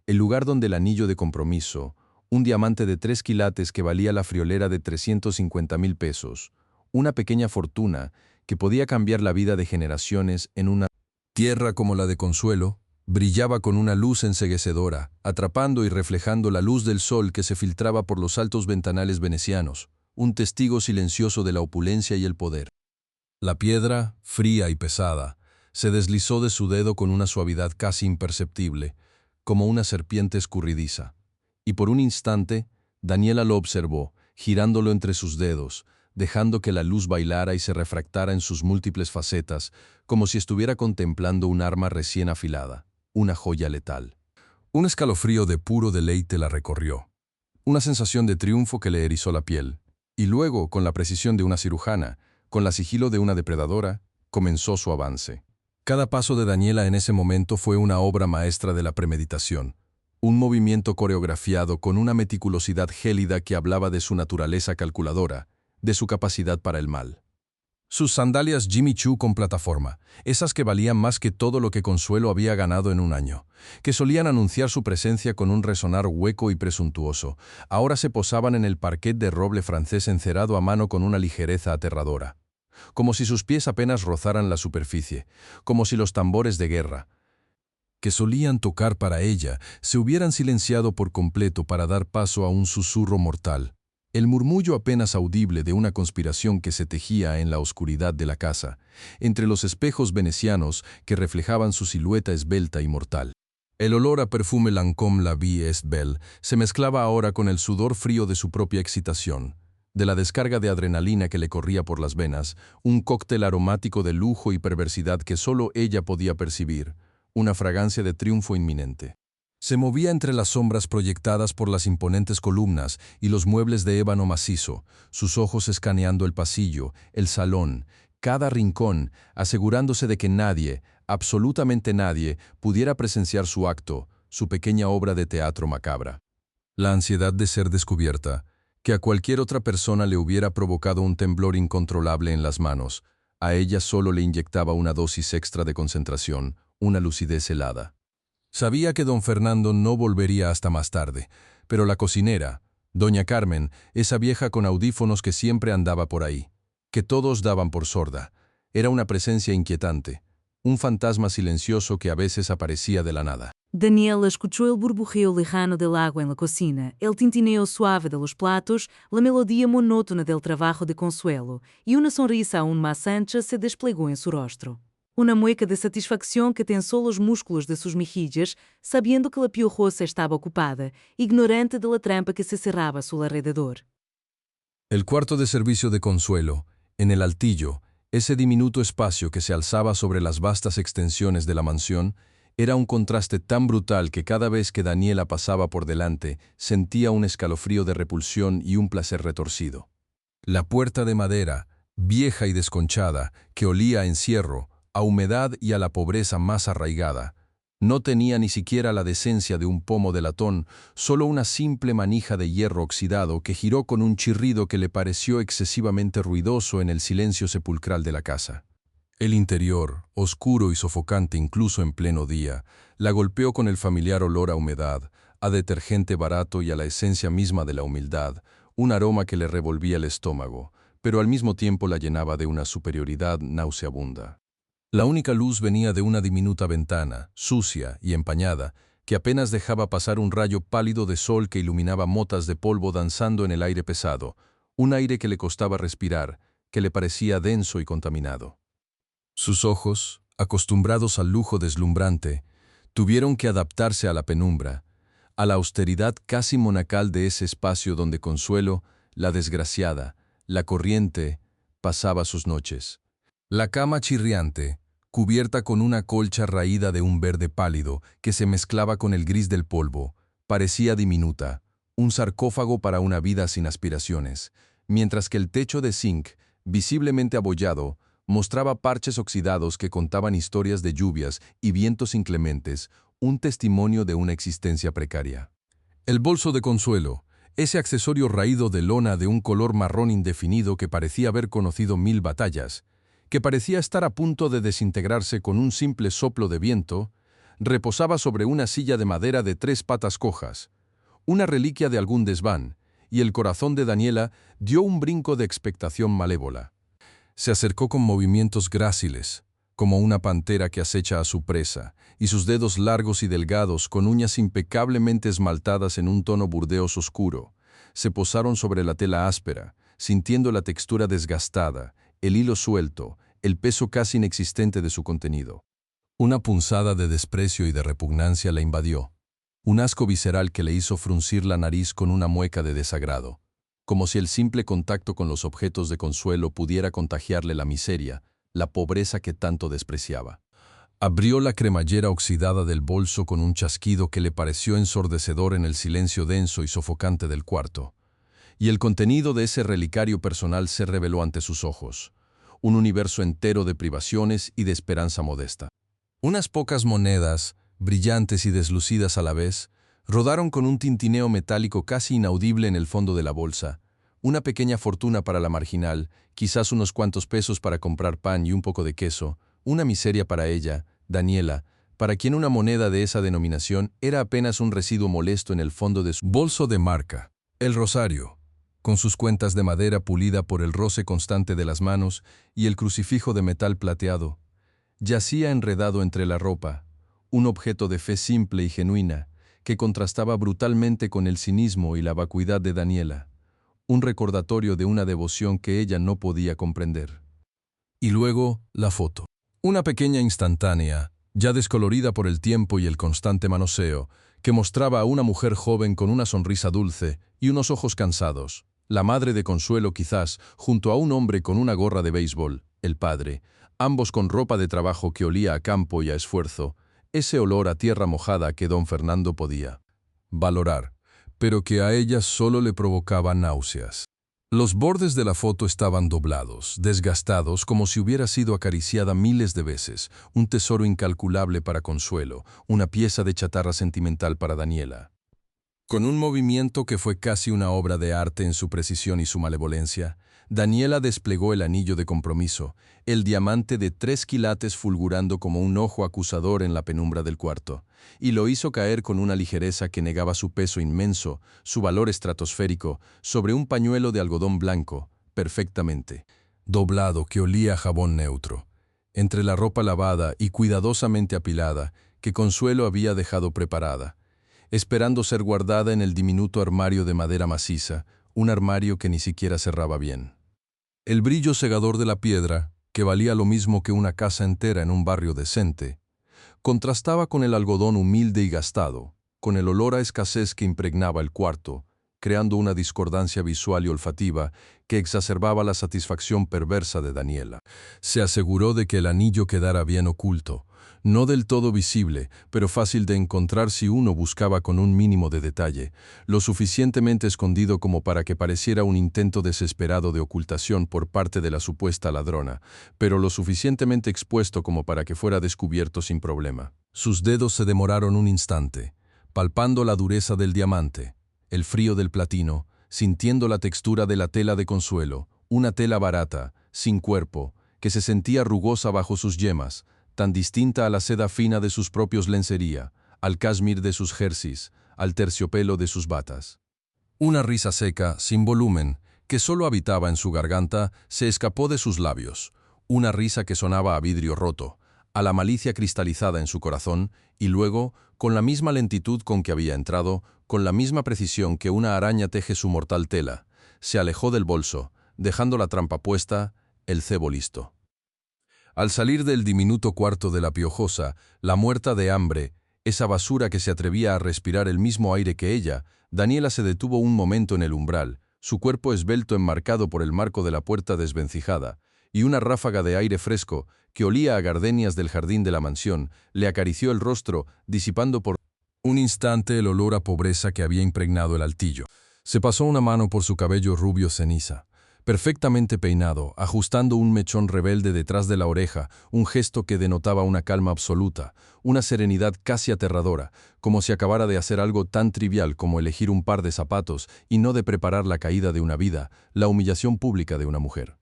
el lugar donde el anillo de compromiso, un diamante de 3 quilates que valía la friolera de 350,000 pesos, una pequeña fortuna que podía cambiar la vida de generaciones en una tierra como la de Consuelo, brillaba con una luz enceguecedora, atrapando y reflejando la luz del sol que se filtraba por los altos ventanales venecianos, un testigo silencioso de la opulencia y el poder. La piedra, fría y pesada, se deslizó de su dedo con una suavidad casi imperceptible, como una serpiente escurridiza. Y por un instante, Daniela lo observó, girándolo entre sus dedos, dejando que la luz bailara y se refractara en sus múltiples facetas, como si estuviera contemplando un arma recién afilada, una joya letal. Un escalofrío de puro deleite la recorrió, una sensación de triunfo que le erizó la piel, y luego, con la precisión de una cirujana, con la sigilo de una depredadora, comenzó su avance. Cada paso de Daniela en ese momento fue una obra maestra de la premeditación, un movimiento coreografiado con una meticulosidad gélida que hablaba de su naturaleza calculadora, de su capacidad para el mal. Sus sandalias Jimmy Choo con plataforma, esas que valían más que todo lo que Consuelo había ganado en un año, que solían anunciar su presencia con un resonar hueco y presuntuoso, ahora se posaban en el parquet de roble francés encerado a mano con una ligereza aterradora, como si sus pies apenas rozaran la superficie, como si los tambores de guerra, que solían tocar para ella, se hubieran silenciado por completo para dar paso a un susurro mortal, el murmullo apenas audible de una conspiración que se tejía en la oscuridad de la casa, entre los espejos venecianos que reflejaban su silueta esbelta y mortal. El olor a perfume Lancôme La Vie est Belle se mezclaba ahora con el sudor frío de su propia excitación, de la descarga de adrenalina que le corría por las venas, un cóctel aromático de lujo y perversidad que solo ella podía percibir, una fragancia de triunfo inminente. Se movía entre las sombras proyectadas por las imponentes columnas y los muebles de ébano macizo, sus ojos escaneando el pasillo, el salón, cada rincón, asegurándose de que nadie, absolutamente nadie, pudiera presenciar su acto, su pequeña obra de teatro macabra. La ansiedad de ser descubierta, que a cualquier otra persona le hubiera provocado un temblor incontrolable en las manos, a ella solo le inyectaba una dosis extra de concentración, una lucidez helada. Sabía que don Fernando no volvería hasta más tarde, pero la cocinera, doña Carmen, esa vieja con audífonos que siempre andaba por ahí, que todos daban por sorda, era una presencia inquietante, un fantasma silencioso que a veces aparecía de la nada. Daniela escuchó el burbujeo lejano del agua en la cocina, el tintineo suave de los platos, la melodía monótona del trabajo de Consuelo, y una sonrisa aún más ancha se desplegó en su rostro. Una mueca de satisfacción que tensó los músculos de sus mejillas, sabiendo que la piojosa estaba ocupada, ignorante de la trampa que se cerraba a su alrededor. El cuarto de servicio de Consuelo, en el altillo, ese diminuto espacio que se alzaba sobre las vastas extensiones de la mansión, era un contraste tan brutal que cada vez que Daniela pasaba por delante sentía un escalofrío de repulsión y un placer retorcido. La puerta de madera, vieja y desconchada, que olía a encierro, a humedad y a la pobreza más arraigada, no tenía ni siquiera la decencia de un pomo de latón, solo una simple manija de hierro oxidado que giró con un chirrido que le pareció excesivamente ruidoso en el silencio sepulcral de la casa. El interior, oscuro y sofocante incluso en pleno día, la golpeó con el familiar olor a humedad, a detergente barato y a la esencia misma de la humildad, un aroma que le revolvía el estómago, pero al mismo tiempo la llenaba de una superioridad nauseabunda. La única luz venía de una diminuta ventana, sucia y empañada, que apenas dejaba pasar un rayo pálido de sol que iluminaba motas de polvo danzando en el aire pesado, un aire que le costaba respirar, que le parecía denso y contaminado. Sus ojos, acostumbrados al lujo deslumbrante, tuvieron que adaptarse a la penumbra, a la austeridad casi monacal de ese espacio donde Consuelo, la desgraciada, la corriente, pasaba sus noches. La cama chirriante, cubierta con una colcha raída de un verde pálido que se mezclaba con el gris del polvo, parecía diminuta, un sarcófago para una vida sin aspiraciones, mientras que el techo de zinc, visiblemente abollado, mostraba parches oxidados que contaban historias de lluvias y vientos inclementes, un testimonio de una existencia precaria. El bolso de Consuelo, ese accesorio raído de lona de un color marrón indefinido que parecía haber conocido 1000 batallas, que parecía estar a punto de desintegrarse con un simple soplo de viento, reposaba sobre una silla de madera de 3 patas cojas, una reliquia de algún desván, y el corazón de Daniela dio un brinco de expectación malévola. Se acercó con movimientos gráciles, como una pantera que acecha a su presa, y sus dedos largos y delgados, con uñas impecablemente esmaltadas en un tono burdeos oscuro, se posaron sobre la tela áspera, sintiendo la textura desgastada, el hilo suelto, el peso casi inexistente de su contenido. Una punzada de desprecio y de repugnancia la invadió, un asco visceral que le hizo fruncir la nariz con una mueca de desagrado, como si el simple contacto con los objetos de Consuelo pudiera contagiarle la miseria, la pobreza que tanto despreciaba. Abrió la cremallera oxidada del bolso con un chasquido que le pareció ensordecedor en el silencio denso y sofocante del cuarto, y el contenido de ese relicario personal se reveló ante sus ojos, un universo entero de privaciones y de esperanza modesta. Unas pocas monedas, brillantes y deslucidas a la vez, rodaron con un tintineo metálico casi inaudible en el fondo de la bolsa, una pequeña fortuna para la marginal, quizás unos cuantos pesos para comprar pan y un poco de queso, una miseria para ella, Daniela, para quien una moneda de esa denominación era apenas un residuo molesto en el fondo de su bolso de marca. El rosario, con sus cuentas de madera pulida por el roce constante de las manos y el crucifijo de metal plateado, yacía enredado entre la ropa, un objeto de fe simple y genuina, que contrastaba brutalmente con el cinismo y la vacuidad de Daniela, un recordatorio de una devoción que ella no podía comprender. Y luego, la foto. Una pequeña instantánea, ya descolorida por el tiempo y el constante manoseo, que mostraba a una mujer joven con una sonrisa dulce y unos ojos cansados, la madre de Consuelo quizás, junto a un hombre con una gorra de béisbol, el padre, ambos con ropa de trabajo que olía a campo y a esfuerzo, ese olor a tierra mojada que don Fernando podía valorar, pero que a ella solo le provocaba náuseas. Los bordes de la foto estaban doblados, desgastados, como si hubiera sido acariciada miles de veces, un tesoro incalculable para Consuelo, una pieza de chatarra sentimental para Daniela. Con un movimiento que fue casi una obra de arte en su precisión y su malevolencia, Daniela desplegó el anillo de compromiso, el diamante de 3 quilates fulgurando como un ojo acusador en la penumbra del cuarto, y lo hizo caer con una ligereza que negaba su peso inmenso, su valor estratosférico, sobre un pañuelo de algodón blanco, perfectamente doblado que olía a jabón neutro. Entre la ropa lavada y cuidadosamente apilada, que Consuelo había dejado preparada, esperando ser guardada en el diminuto armario de madera maciza, un armario que ni siquiera cerraba bien. El brillo cegador de la piedra, que valía lo mismo que una casa entera en un barrio decente, contrastaba con el algodón humilde y gastado, con el olor a escasez que impregnaba el cuarto, creando una discordancia visual y olfativa que exacerbaba la satisfacción perversa de Daniela. Se aseguró de que el anillo quedara bien oculto, no del todo visible, pero fácil de encontrar si uno buscaba con un mínimo de detalle, lo suficientemente escondido como para que pareciera un intento desesperado de ocultación por parte de la supuesta ladrona, pero lo suficientemente expuesto como para que fuera descubierto sin problema. Sus dedos se demoraron un instante, palpando la dureza del diamante, el frío del platino, sintiendo la textura de la tela de Consuelo, una tela barata, sin cuerpo, que se sentía rugosa bajo sus yemas, tan distinta a la seda fina de sus propios lencería, al cashmere de sus jerseys, al terciopelo de sus batas. Una risa seca, sin volumen, que solo habitaba en su garganta, se escapó de sus labios, una risa que sonaba a vidrio roto, a la malicia cristalizada en su corazón, y luego, con la misma lentitud con que había entrado, con la misma precisión que una araña teje su mortal tela, se alejó del bolso, dejando la trampa puesta, el cebo listo. Al salir del diminuto cuarto de la piojosa, la muerta de hambre, esa basura que se atrevía a respirar el mismo aire que ella, Daniela se detuvo un momento en el umbral, su cuerpo esbelto enmarcado por el marco de la puerta desvencijada, y una ráfaga de aire fresco, que olía a gardenias del jardín de la mansión, le acarició el rostro, disipando por un instante el olor a pobreza que había impregnado el altillo. Se pasó una mano por su cabello rubio ceniza, perfectamente peinado, ajustando un mechón rebelde detrás de la oreja, un gesto que denotaba una calma absoluta, una serenidad casi aterradora, como si acabara de hacer algo tan trivial como elegir un par de zapatos y no de preparar la caída de una vida, la humillación pública de una mujer.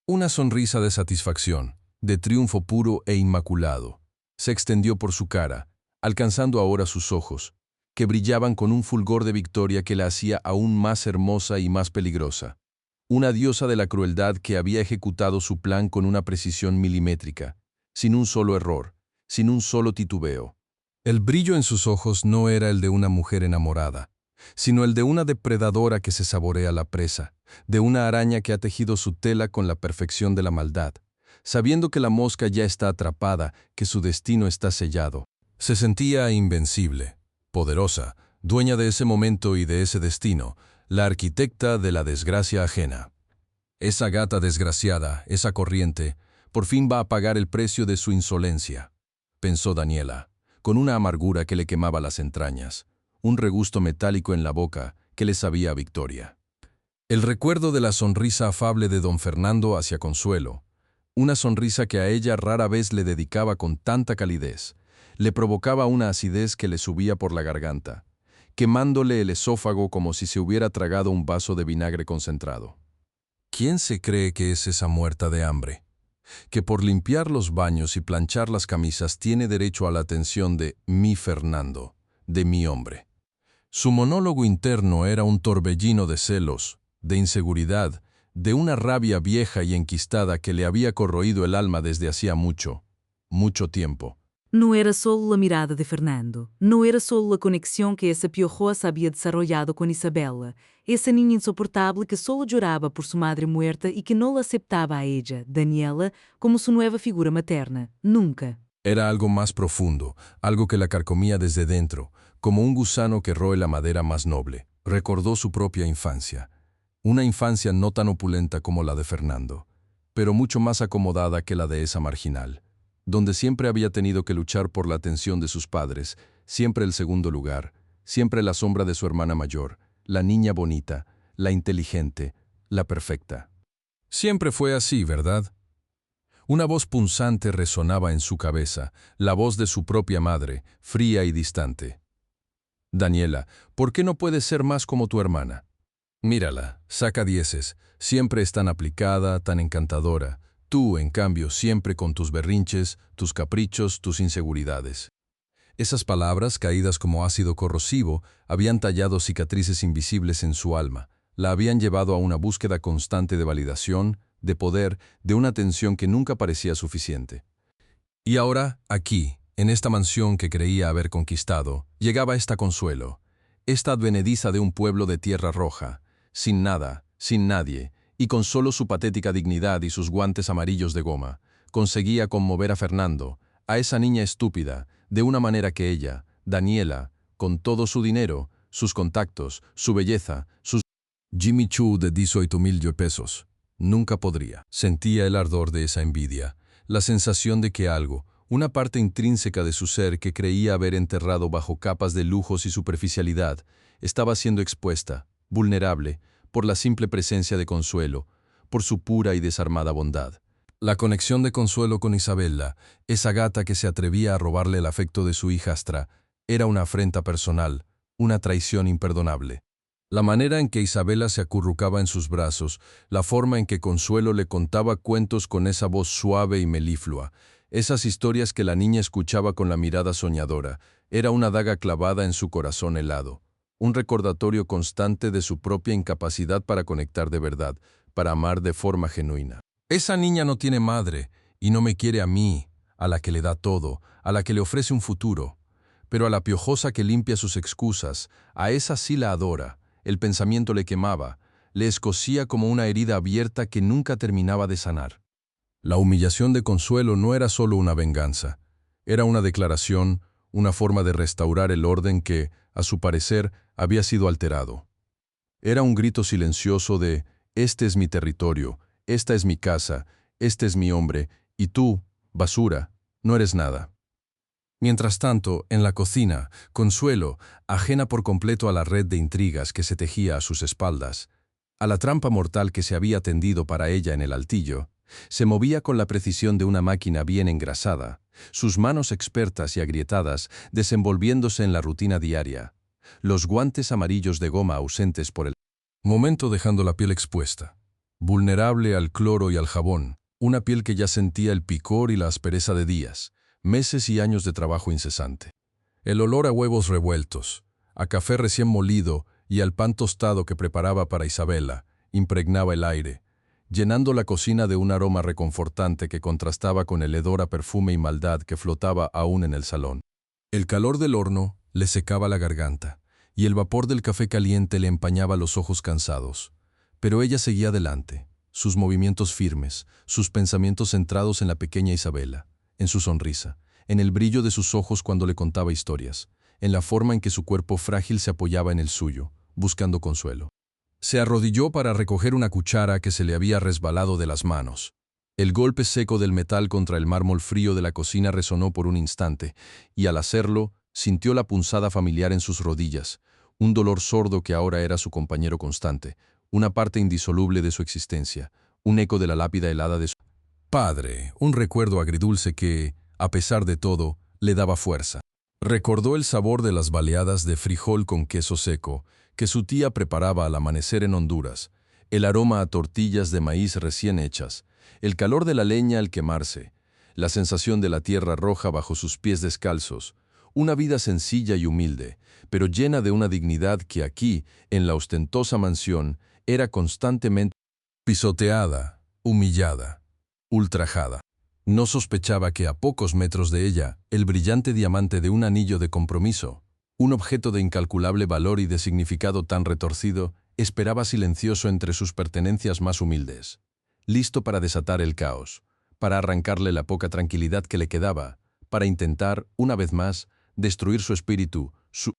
Una sonrisa de satisfacción, de triunfo puro e inmaculado, se extendió por su cara, alcanzando ahora sus ojos, que brillaban con un fulgor de victoria que la hacía aún más hermosa y más peligrosa. Una diosa de la crueldad que había ejecutado su plan con una precisión milimétrica, sin un solo error, sin un solo titubeo. El brillo en sus ojos no era el de una mujer enamorada, sino el de una depredadora que se saborea la presa, de una araña que ha tejido su tela con la perfección de la maldad, sabiendo que la mosca ya está atrapada, que su destino está sellado. Se sentía invencible, poderosa, dueña de ese momento y de ese destino, la arquitecta de la desgracia ajena. Esa gata desgraciada, esa corriente, por fin va a pagar el precio de su insolencia, pensó Daniela, con una amargura que le quemaba las entrañas, un regusto metálico en la boca que le sabía a victoria. El recuerdo de la sonrisa afable de don Fernando hacia Consuelo, una sonrisa que a ella rara vez le dedicaba con tanta calidez, le provocaba una acidez que le subía por la garganta, quemándole el esófago como si se hubiera tragado un vaso de vinagre concentrado. ¿Quién se cree que es esa muerta de hambre? Que por limpiar los baños y planchar las camisas tiene derecho a la atención de mi Fernando, de mi hombre. Su monólogo interno era un torbellino de celos, de inseguridad, de una rabia vieja y enquistada que le había corroído el alma desde hacía mucho, mucho tiempo. Não era solo a mirada de Fernando, não era solo a conexão que essa piojosa había desarrollado con Isabela, essa niña insoportable que solo lloraba por su madre muerta y que no la aceptaba a ella, Daniela, como su nueva figura materna, nunca. Era algo más profundo, algo que la carcomía desde dentro, como un gusano que roe la madera más noble. Recordó su propia infancia, una infancia no tan opulenta como la de Fernando, pero mucho más acomodada que la de esa marginal, donde siempre había tenido que luchar por la atención de sus padres, siempre el segundo lugar, siempre la sombra de su hermana mayor, la niña bonita, la inteligente, la perfecta. Siempre fue así, ¿verdad? Una voz punzante resonaba en su cabeza, la voz de su propia madre, fría y distante. Daniela, ¿por qué no puedes ser más como tu hermana? Mírala, saca dieces, siempre es tan aplicada, tan encantadora. Tú, en cambio, siempre con tus berrinches, tus caprichos, tus inseguridades. Esas palabras, caídas como ácido corrosivo, habían tallado cicatrices invisibles en su alma, la habían llevado a una búsqueda constante de validación, de poder, de una atención que nunca parecía suficiente. Y ahora, aquí, En esta mansión que creía haber conquistado, llegaba esta Consuelo, esta advenediza de un pueblo de tierra roja, sin nada, sin nadie, y con solo su patética dignidad y sus guantes amarillos de goma, conseguía conmover a Fernando, a esa niña estúpida, de una manera que ella, Daniela, con todo su dinero, sus contactos, su belleza, sus... Jimmy Choo de 18,000 pesos. Nunca podría. Sentía el ardor de esa envidia, la sensación de que algo, una parte intrínseca de su ser que creía haber enterrado bajo capas de lujos y superficialidad, estaba siendo expuesta, vulnerable, por la simple presencia de Consuelo, por su pura y desarmada bondad. La conexión de Consuelo con Isabella, esa gata que se atrevía a robarle el afecto de su hijastra, era una afrenta personal, una traición imperdonable. La manera en que Isabella se acurrucaba en sus brazos, la forma en que Consuelo le contaba cuentos con esa voz suave y meliflua, esas historias que la niña escuchaba con la mirada soñadora, era una daga clavada en su corazón helado, un recordatorio constante de su propia incapacidad para conectar de verdad, para amar de forma genuina. Esa niña no tiene madre y no me quiere a mí, a la que le da todo, a la que le ofrece un futuro, pero a la piojosa que limpia sus excusas, a esa sí la adora. El pensamiento le quemaba, le escocía como una herida abierta que nunca terminaba de sanar. La humillación de Consuelo no era solo una venganza, era una declaración, una forma de restaurar el orden que, a su parecer, había sido alterado. Era un grito silencioso de, este es mi territorio, esta es mi casa, este es mi hombre, y tú, basura, no eres nada. Mientras tanto, en la cocina, Consuelo, ajena por completo a la red de intrigas que se tejía a sus espaldas, a la trampa mortal que se había tendido para ella en el altillo, se movía con la precisión de una máquina bien engrasada, sus manos expertas y agrietadas desenvolviéndose en la rutina diaria, los guantes amarillos de goma ausentes por el momento dejando la piel expuesta, vulnerable al cloro y al jabón, una piel que ya sentía el picor y la aspereza de días, meses y años de trabajo incesante. El olor a huevos revueltos, a café recién molido y al pan tostado que preparaba para Isabella, impregnaba el aire, llenando la cocina de un aroma reconfortante que contrastaba con el hedor a perfume y maldad que flotaba aún en el salón. El calor del horno le secaba la garganta, y el vapor del café caliente le empañaba los ojos cansados. Pero ella seguía adelante, sus movimientos firmes, sus pensamientos centrados en la pequeña Isabella, en su sonrisa, en el brillo de sus ojos cuando le contaba historias, en la forma en que su cuerpo frágil se apoyaba en el suyo, buscando consuelo. Se arrodilló para recoger una cuchara que se le había resbalado de las manos. El golpe seco del metal contra el mármol frío de la cocina resonó por un instante, y al hacerlo, sintió la punzada familiar en sus rodillas, un dolor sordo que ahora era su compañero constante, una parte indisoluble de su existencia, un eco de la lápida helada de su padre, un recuerdo agridulce que, a pesar de todo, le daba fuerza. Recordó el sabor de las baleadas de frijol con queso seco que su tía preparaba al amanecer en Honduras, el aroma a tortillas de maíz recién hechas, el calor de la leña al quemarse, la sensación de la tierra roja bajo sus pies descalzos, una vida sencilla y humilde, pero llena de una dignidad que aquí, en la ostentosa mansión, era constantemente pisoteada, humillada, ultrajada. No sospechaba que a pocos metros de ella, el brillante diamante de un anillo de compromiso, un objeto de incalculable valor y de significado tan retorcido, esperaba silencioso entre sus pertenencias más humildes, listo para desatar el caos, para arrancarle la poca tranquilidad que le quedaba, para intentar, una vez más, destruir su espíritu, su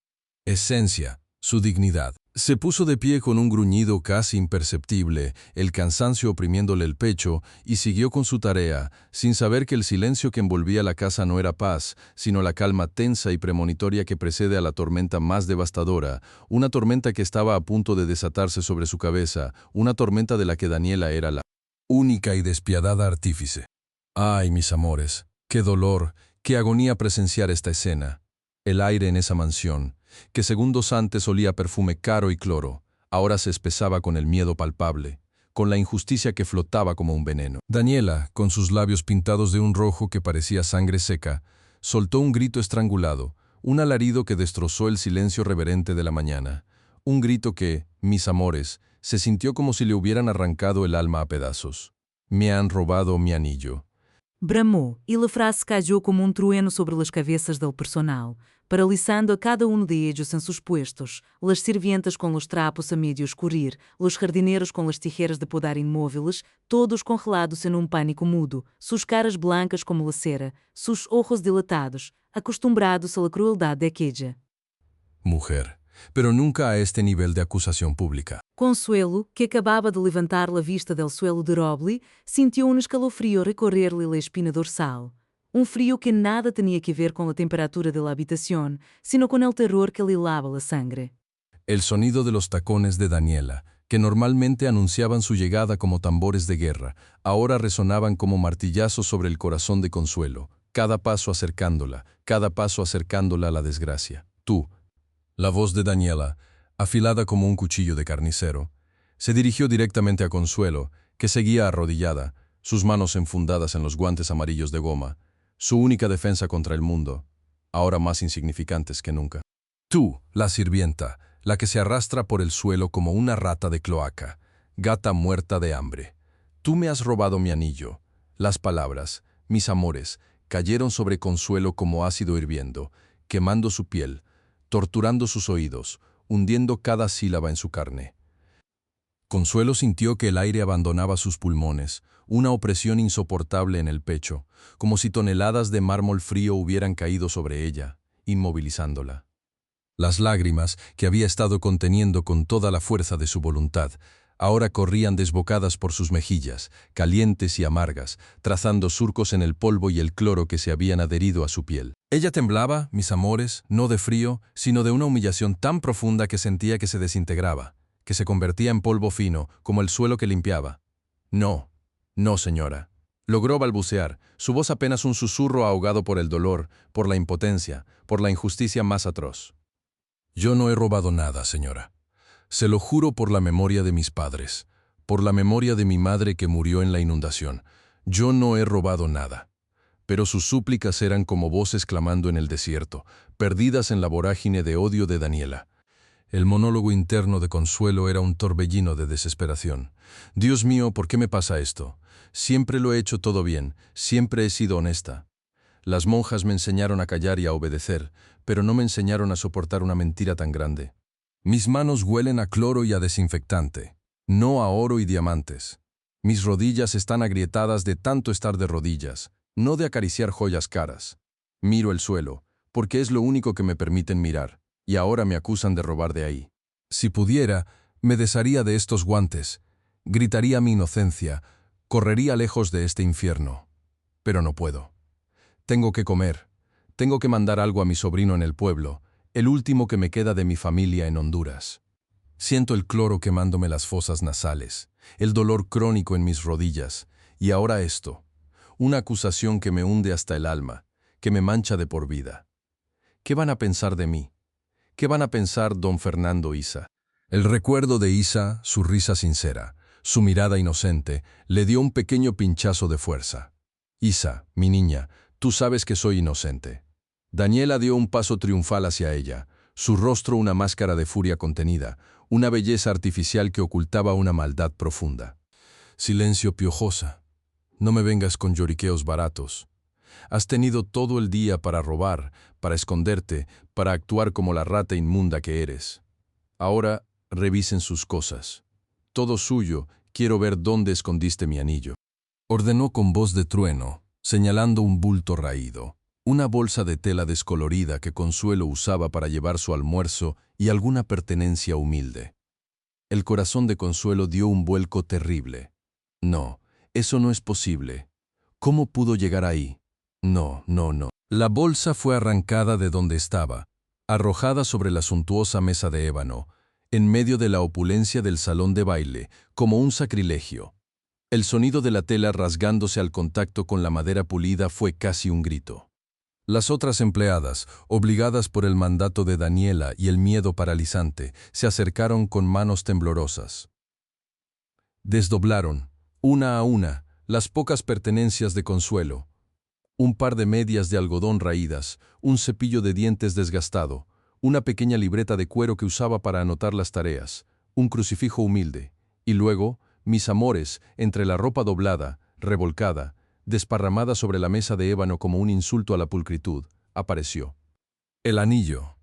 esencia, su dignidad. Se puso de pie con un gruñido casi imperceptible, el cansancio oprimiéndole el pecho, y siguió con su tarea, sin saber que el silencio que envolvía la casa no era paz, sino la calma tensa y premonitoria que precede a la tormenta más devastadora, una tormenta que estaba a punto de desatarse sobre su cabeza, una tormenta de la que Daniela era la única y despiadada artífice. ¡Ay, mis amores! ¡Qué dolor, qué agonía presenciar esta escena! El aire en esa mansión, que segundos antes olía a perfume caro y cloro, ahora se espesaba con el miedo palpable, con la injusticia que flotaba como un veneno. Daniela, con sus labios pintados de un rojo que parecía sangre seca, soltó un grito estrangulado, un alarido que destrozó el silencio reverente de la mañana, un grito que, mis amores, se sintió como si le hubieran arrancado el alma a pedazos. Me han robado mi anillo. Bramou, e la frase cayó como un trueno sobre las cabezas del personal, paralisando a cada uno de ellos en sus puestos, las sirvientas con los trapos a medio escurrir, los jardineros con las tijeras de podar inmóviles, todos congelados en un pánico mudo, sus caras blancas como la cera, sus ojos dilatados, acostumbrados a la crueldad de aquella Mujer, pero nunca a este nivel de acusación pública. Consuelo, que acababa de levantar la vista del suelo de roble, sintió un escalofrío recorrer-lhe la espina dorsal. Un frío que nada tenía que ver con la temperatura de la habitación, sino con el terror que le helaba la sangre. El sonido de los tacones de Daniela, que normalmente anunciaban su llegada como tambores de guerra, ahora resonaban como martillazos sobre el corazón de Consuelo, cada paso acercándola a la desgracia. Tú. La voz de Daniela, afilada como un cuchillo de carnicero, se dirigió directamente a Consuelo, que seguía arrodillada, sus manos enfundadas en los guantes amarillos de goma, su única defensa contra el mundo, ahora más insignificantes que nunca. Tú, la sirvienta, la que se arrastra por el suelo como una rata de cloaca, gata muerta de hambre. Tú me has robado mi anillo. Las palabras, mis amores, cayeron sobre Consuelo como ácido hirviendo, quemando su piel, torturando sus oídos, hundiendo cada sílaba en su carne. Consuelo sintió que el aire abandonaba sus pulmones, una opresión insoportable en el pecho, como si toneladas de mármol frío hubieran caído sobre ella, inmovilizándola. Las lágrimas, que había estado conteniendo con toda la fuerza de su voluntad, ahora corrían desbocadas por sus mejillas, calientes y amargas, trazando surcos en el polvo y el cloro que se habían adherido a su piel. Ella temblaba, mis amores, no de frío, sino de una humillación tan profunda que sentía que se desintegraba, que se convertía en polvo fino, como el suelo que limpiaba. No, no, señora. Logró balbucear, su voz apenas un susurro ahogado por el dolor, por la impotencia, por la injusticia más atroz. Yo no he robado nada, señora. Se lo juro por la memoria de mis padres, por la memoria de mi madre que murió en la inundación. Yo no he robado nada. Pero sus súplicas eran como voces clamando en el desierto, perdidas en la vorágine de odio de Daniela. El monólogo interno de Consuelo era un torbellino de desesperación. Dios mío, ¿por qué me pasa esto? Siempre lo he hecho todo bien, siempre he sido honesta. Las monjas me enseñaron a callar y a obedecer, pero no me enseñaron a soportar una mentira tan grande. Mis manos huelen a cloro y a desinfectante, no a oro y diamantes. Mis rodillas están agrietadas de tanto estar de rodillas, no de acariciar joyas caras. Miro el suelo, porque es lo único que me permiten mirar, y ahora me acusan de robar de ahí. Si pudiera, me desharía de estos guantes, gritaría mi inocencia, correría lejos de este infierno. Pero no puedo. Tengo que comer, tengo que mandar algo a mi sobrino en el pueblo, el último que me queda de mi familia en Honduras. Siento el cloro quemándome las fosas nasales, el dolor crónico en mis rodillas, y ahora esto, una acusación que me hunde hasta el alma, que me mancha de por vida. ¿Qué van a pensar de mí? ¿Qué van a pensar don Fernando Isa? El recuerdo de Isa, su risa sincera, su mirada inocente, le dio un pequeño pinchazo de fuerza. Isa, mi niña, tú sabes que soy inocente. Daniela dio un paso triunfal hacia ella, su rostro una máscara de furia contenida, una belleza artificial que ocultaba una maldad profunda. Silencio, piojosa. No me vengas con lloriqueos baratos. Has tenido todo el día para robar, para esconderte, para actuar como la rata inmunda que eres. Ahora revisen sus cosas. Todo suyo, quiero ver dónde escondiste mi anillo. Ordenó con voz de trueno, señalando un bulto raído, una bolsa de tela descolorida que Consuelo usaba para llevar su almuerzo y alguna pertenencia humilde. El corazón de Consuelo dio un vuelco terrible. No, eso no es posible. ¿Cómo pudo llegar ahí? No, no, no. La bolsa fue arrancada de donde estaba, arrojada sobre la suntuosa mesa de ébano, en medio de la opulencia del salón de baile, como un sacrilegio. El sonido de la tela rasgándose al contacto con la madera pulida fue casi un grito. Las otras empleadas, obligadas por el mandato de Daniela y el miedo paralizante, se acercaron con manos temblorosas. Desdoblaron, una a una, las pocas pertenencias de Consuelo. Un par de medias de algodón raídas, un cepillo de dientes desgastado, una pequeña libreta de cuero que usaba para anotar las tareas, un crucifijo humilde, y luego, mis amores, entre la ropa doblada, revolcada, desparramada sobre la mesa de ébano como un insulto a la pulcritud, apareció. El anillo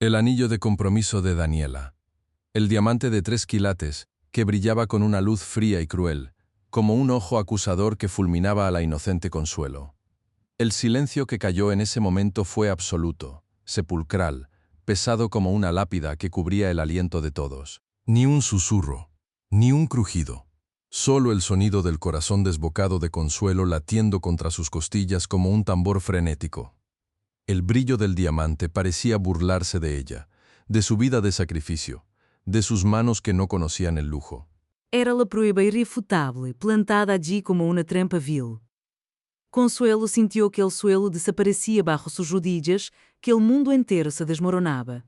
de compromiso de Daniela. El diamante de 3 quilates, que brillaba con una luz fría y cruel, como un ojo acusador que fulminaba a la inocente Consuelo. El silencio que cayó en ese momento fue absoluto, sepulcral, pesado como una lápida que cubría el aliento de todos. Ni un susurro, ni un crujido. Solo el sonido del corazón desbocado de Consuelo latiendo contra sus costillas como un tambor frenético. El brillo del diamante parecía burlarse de ella, de su vida de sacrificio, de sus manos que no conocían el lujo. Era la prueba irrefutável, plantada allí como una trampa vil. Consuelo sintió que el suelo desaparecía bajo sus rodillas, que el mundo entero se desmoronaba.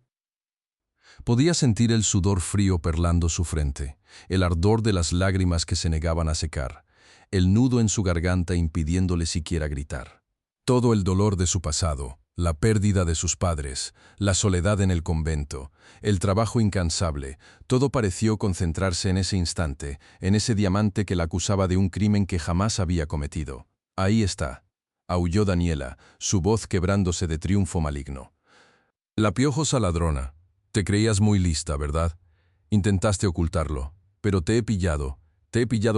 Podía sentir el sudor frío perlando su frente, el ardor de las lágrimas que se negaban a secar, el nudo en su garganta impidiéndole siquiera gritar. Todo el dolor de su pasado, la pérdida de sus padres, la soledad en el convento, el trabajo incansable, todo pareció concentrarse en ese instante, en ese diamante que la acusaba de un crimen que jamás había cometido. Ahí está, aulló Daniela, su voz quebrándose de triunfo maligno. La piojosa ladrona. Te creías muy lista, ¿verdad? Intentaste ocultarlo, pero te he pillado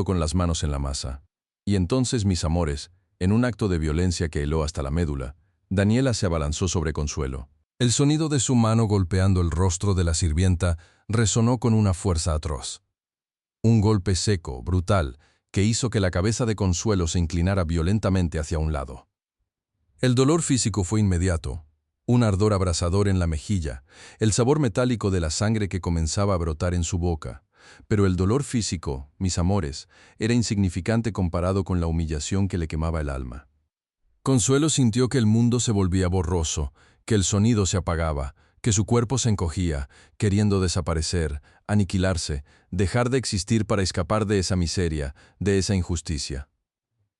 con las manos en la masa. Y entonces, mis amores, en un acto de violencia que heló hasta la médula, Daniela se abalanzó sobre Consuelo. El sonido de su mano golpeando el rostro de la sirvienta resonó con una fuerza atroz. Un golpe seco, brutal, que hizo que la cabeza de Consuelo se inclinara violentamente hacia un lado. El dolor físico fue inmediato. Un ardor abrasador en la mejilla, el sabor metálico de la sangre que comenzaba a brotar en su boca. Pero el dolor físico, mis amores, era insignificante comparado con la humillación que le quemaba el alma. Consuelo sintió que el mundo se volvía borroso, que el sonido se apagaba, que su cuerpo se encogía, queriendo desaparecer, aniquilarse, dejar de existir para escapar de esa miseria, de esa injusticia.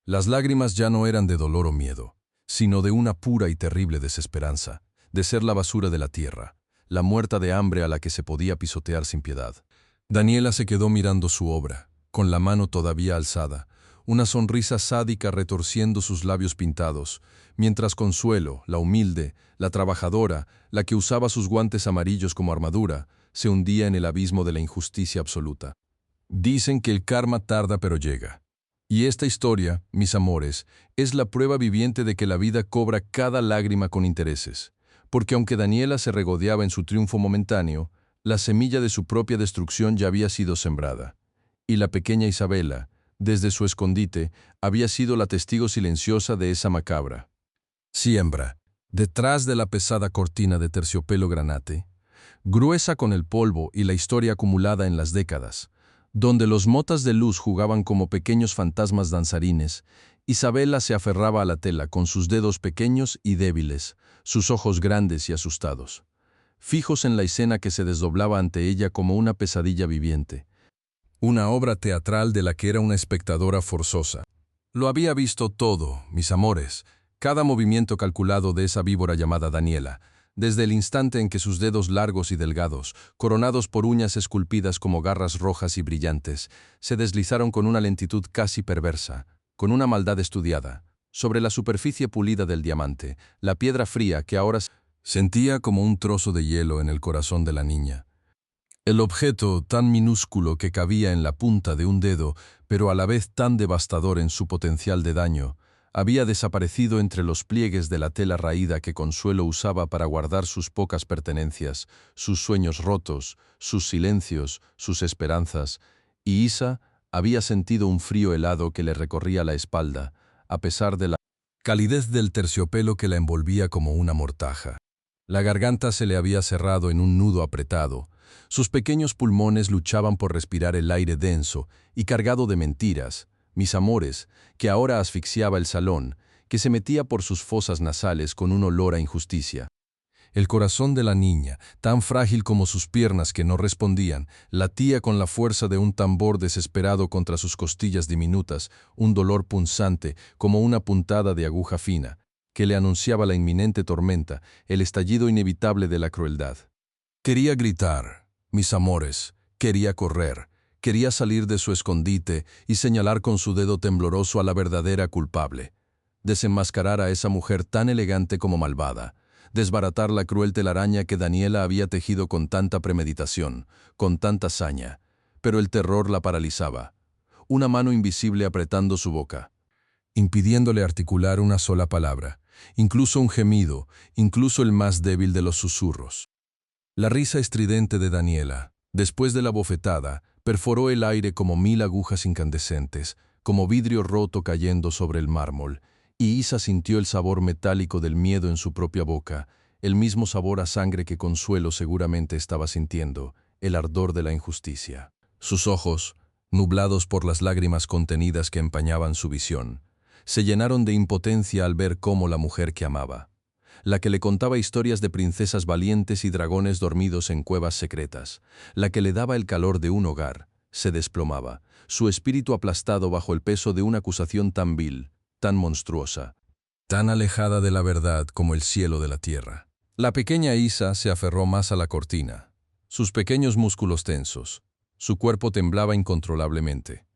Las lágrimas ya no eran de dolor o miedo, sino de una pura y terrible desesperanza, de ser la basura de la tierra, la muerta de hambre a la que se podía pisotear sin piedad. Daniela se quedó mirando su obra, con la mano todavía alzada, una sonrisa sádica retorciendo sus labios pintados, mientras Consuelo, la humilde, la trabajadora, la que usaba sus guantes amarillos como armadura, se hundía en el abismo de la injusticia absoluta. Dicen que el karma tarda pero llega. Y esta historia, mis amores, es la prueba viviente de que la vida cobra cada lágrima con intereses, porque aunque Daniela se regodeaba en su triunfo momentáneo, la semilla de su propia destrucción ya había sido sembrada. Y la pequeña Isabela, desde su escondite, había sido la testigo silenciosa de esa macabra siembra, detrás de la pesada cortina de terciopelo granate, gruesa con el polvo y la historia acumulada en las décadas, donde los motas de luz jugaban como pequeños fantasmas danzarines, Isabela se aferraba a la tela con sus dedos pequeños y débiles, sus ojos grandes y asustados, fijos en la escena que se desdoblaba ante ella como una pesadilla viviente, una obra teatral de la que era una espectadora forzosa. Lo había visto todo, mis amores, cada movimiento calculado de esa víbora llamada Daniela, desde el instante en que sus dedos largos y delgados, coronados por uñas esculpidas como garras rojas y brillantes, se deslizaron con una lentitud casi perversa, con una maldad estudiada, sobre la superficie pulida del diamante, la piedra fría que ahora sentía como un trozo de hielo en el corazón de la niña. El objeto tan minúsculo que cabía en la punta de un dedo, pero a la vez tan devastador en su potencial de daño, había desaparecido entre los pliegues de la tela raída que Consuelo usaba para guardar sus pocas pertenencias, sus sueños rotos, sus silencios, sus esperanzas, y Isa había sentido un frío helado que le recorría la espalda, a pesar de la calidez del terciopelo que la envolvía como una mortaja. La garganta se le había cerrado en un nudo apretado, sus pequeños pulmones luchaban por respirar el aire denso y cargado de mentiras, mis amores, que ahora asfixiaba el salón, que se metía por sus fosas nasales con un olor a injusticia. El corazón de la niña, tan frágil como sus piernas que no respondían, latía con la fuerza de un tambor desesperado contra sus costillas diminutas, un dolor punzante como una puntada de aguja fina, que le anunciaba la inminente tormenta, el estallido inevitable de la crueldad. Quería gritar, mis amores, quería correr, Quería salir de su escondite y señalar con su dedo tembloroso a la verdadera culpable. Desenmascarar a esa mujer tan elegante como malvada. Desbaratar la cruel telaraña que Daniela había tejido con tanta premeditación, con tanta saña. Pero el terror la paralizaba. Una mano invisible apretando su boca, impidiéndole articular una sola palabra, incluso un gemido, incluso el más débil de los susurros. La risa estridente de Daniela, después de la bofetada, perforó el aire como 1000 agujas incandescentes, como vidrio roto cayendo sobre el mármol, y Isa sintió el sabor metálico del miedo en su propia boca, el mismo sabor a sangre que Consuelo seguramente estaba sintiendo, el ardor de la injusticia. Sus ojos, nublados por las lágrimas contenidas que empañaban su visión, se llenaron de impotencia al ver cómo la mujer que amaba, la que le contaba historias de princesas valientes y dragones dormidos en cuevas secretas, la que le daba el calor de un hogar, se desplomaba, su espíritu aplastado bajo el peso de una acusación tan vil, tan monstruosa, tan alejada de la verdad como el cielo de la tierra. La pequeña Isa se aferró más a la cortina, sus pequeños músculos tensos, su cuerpo temblaba incontrolablemente,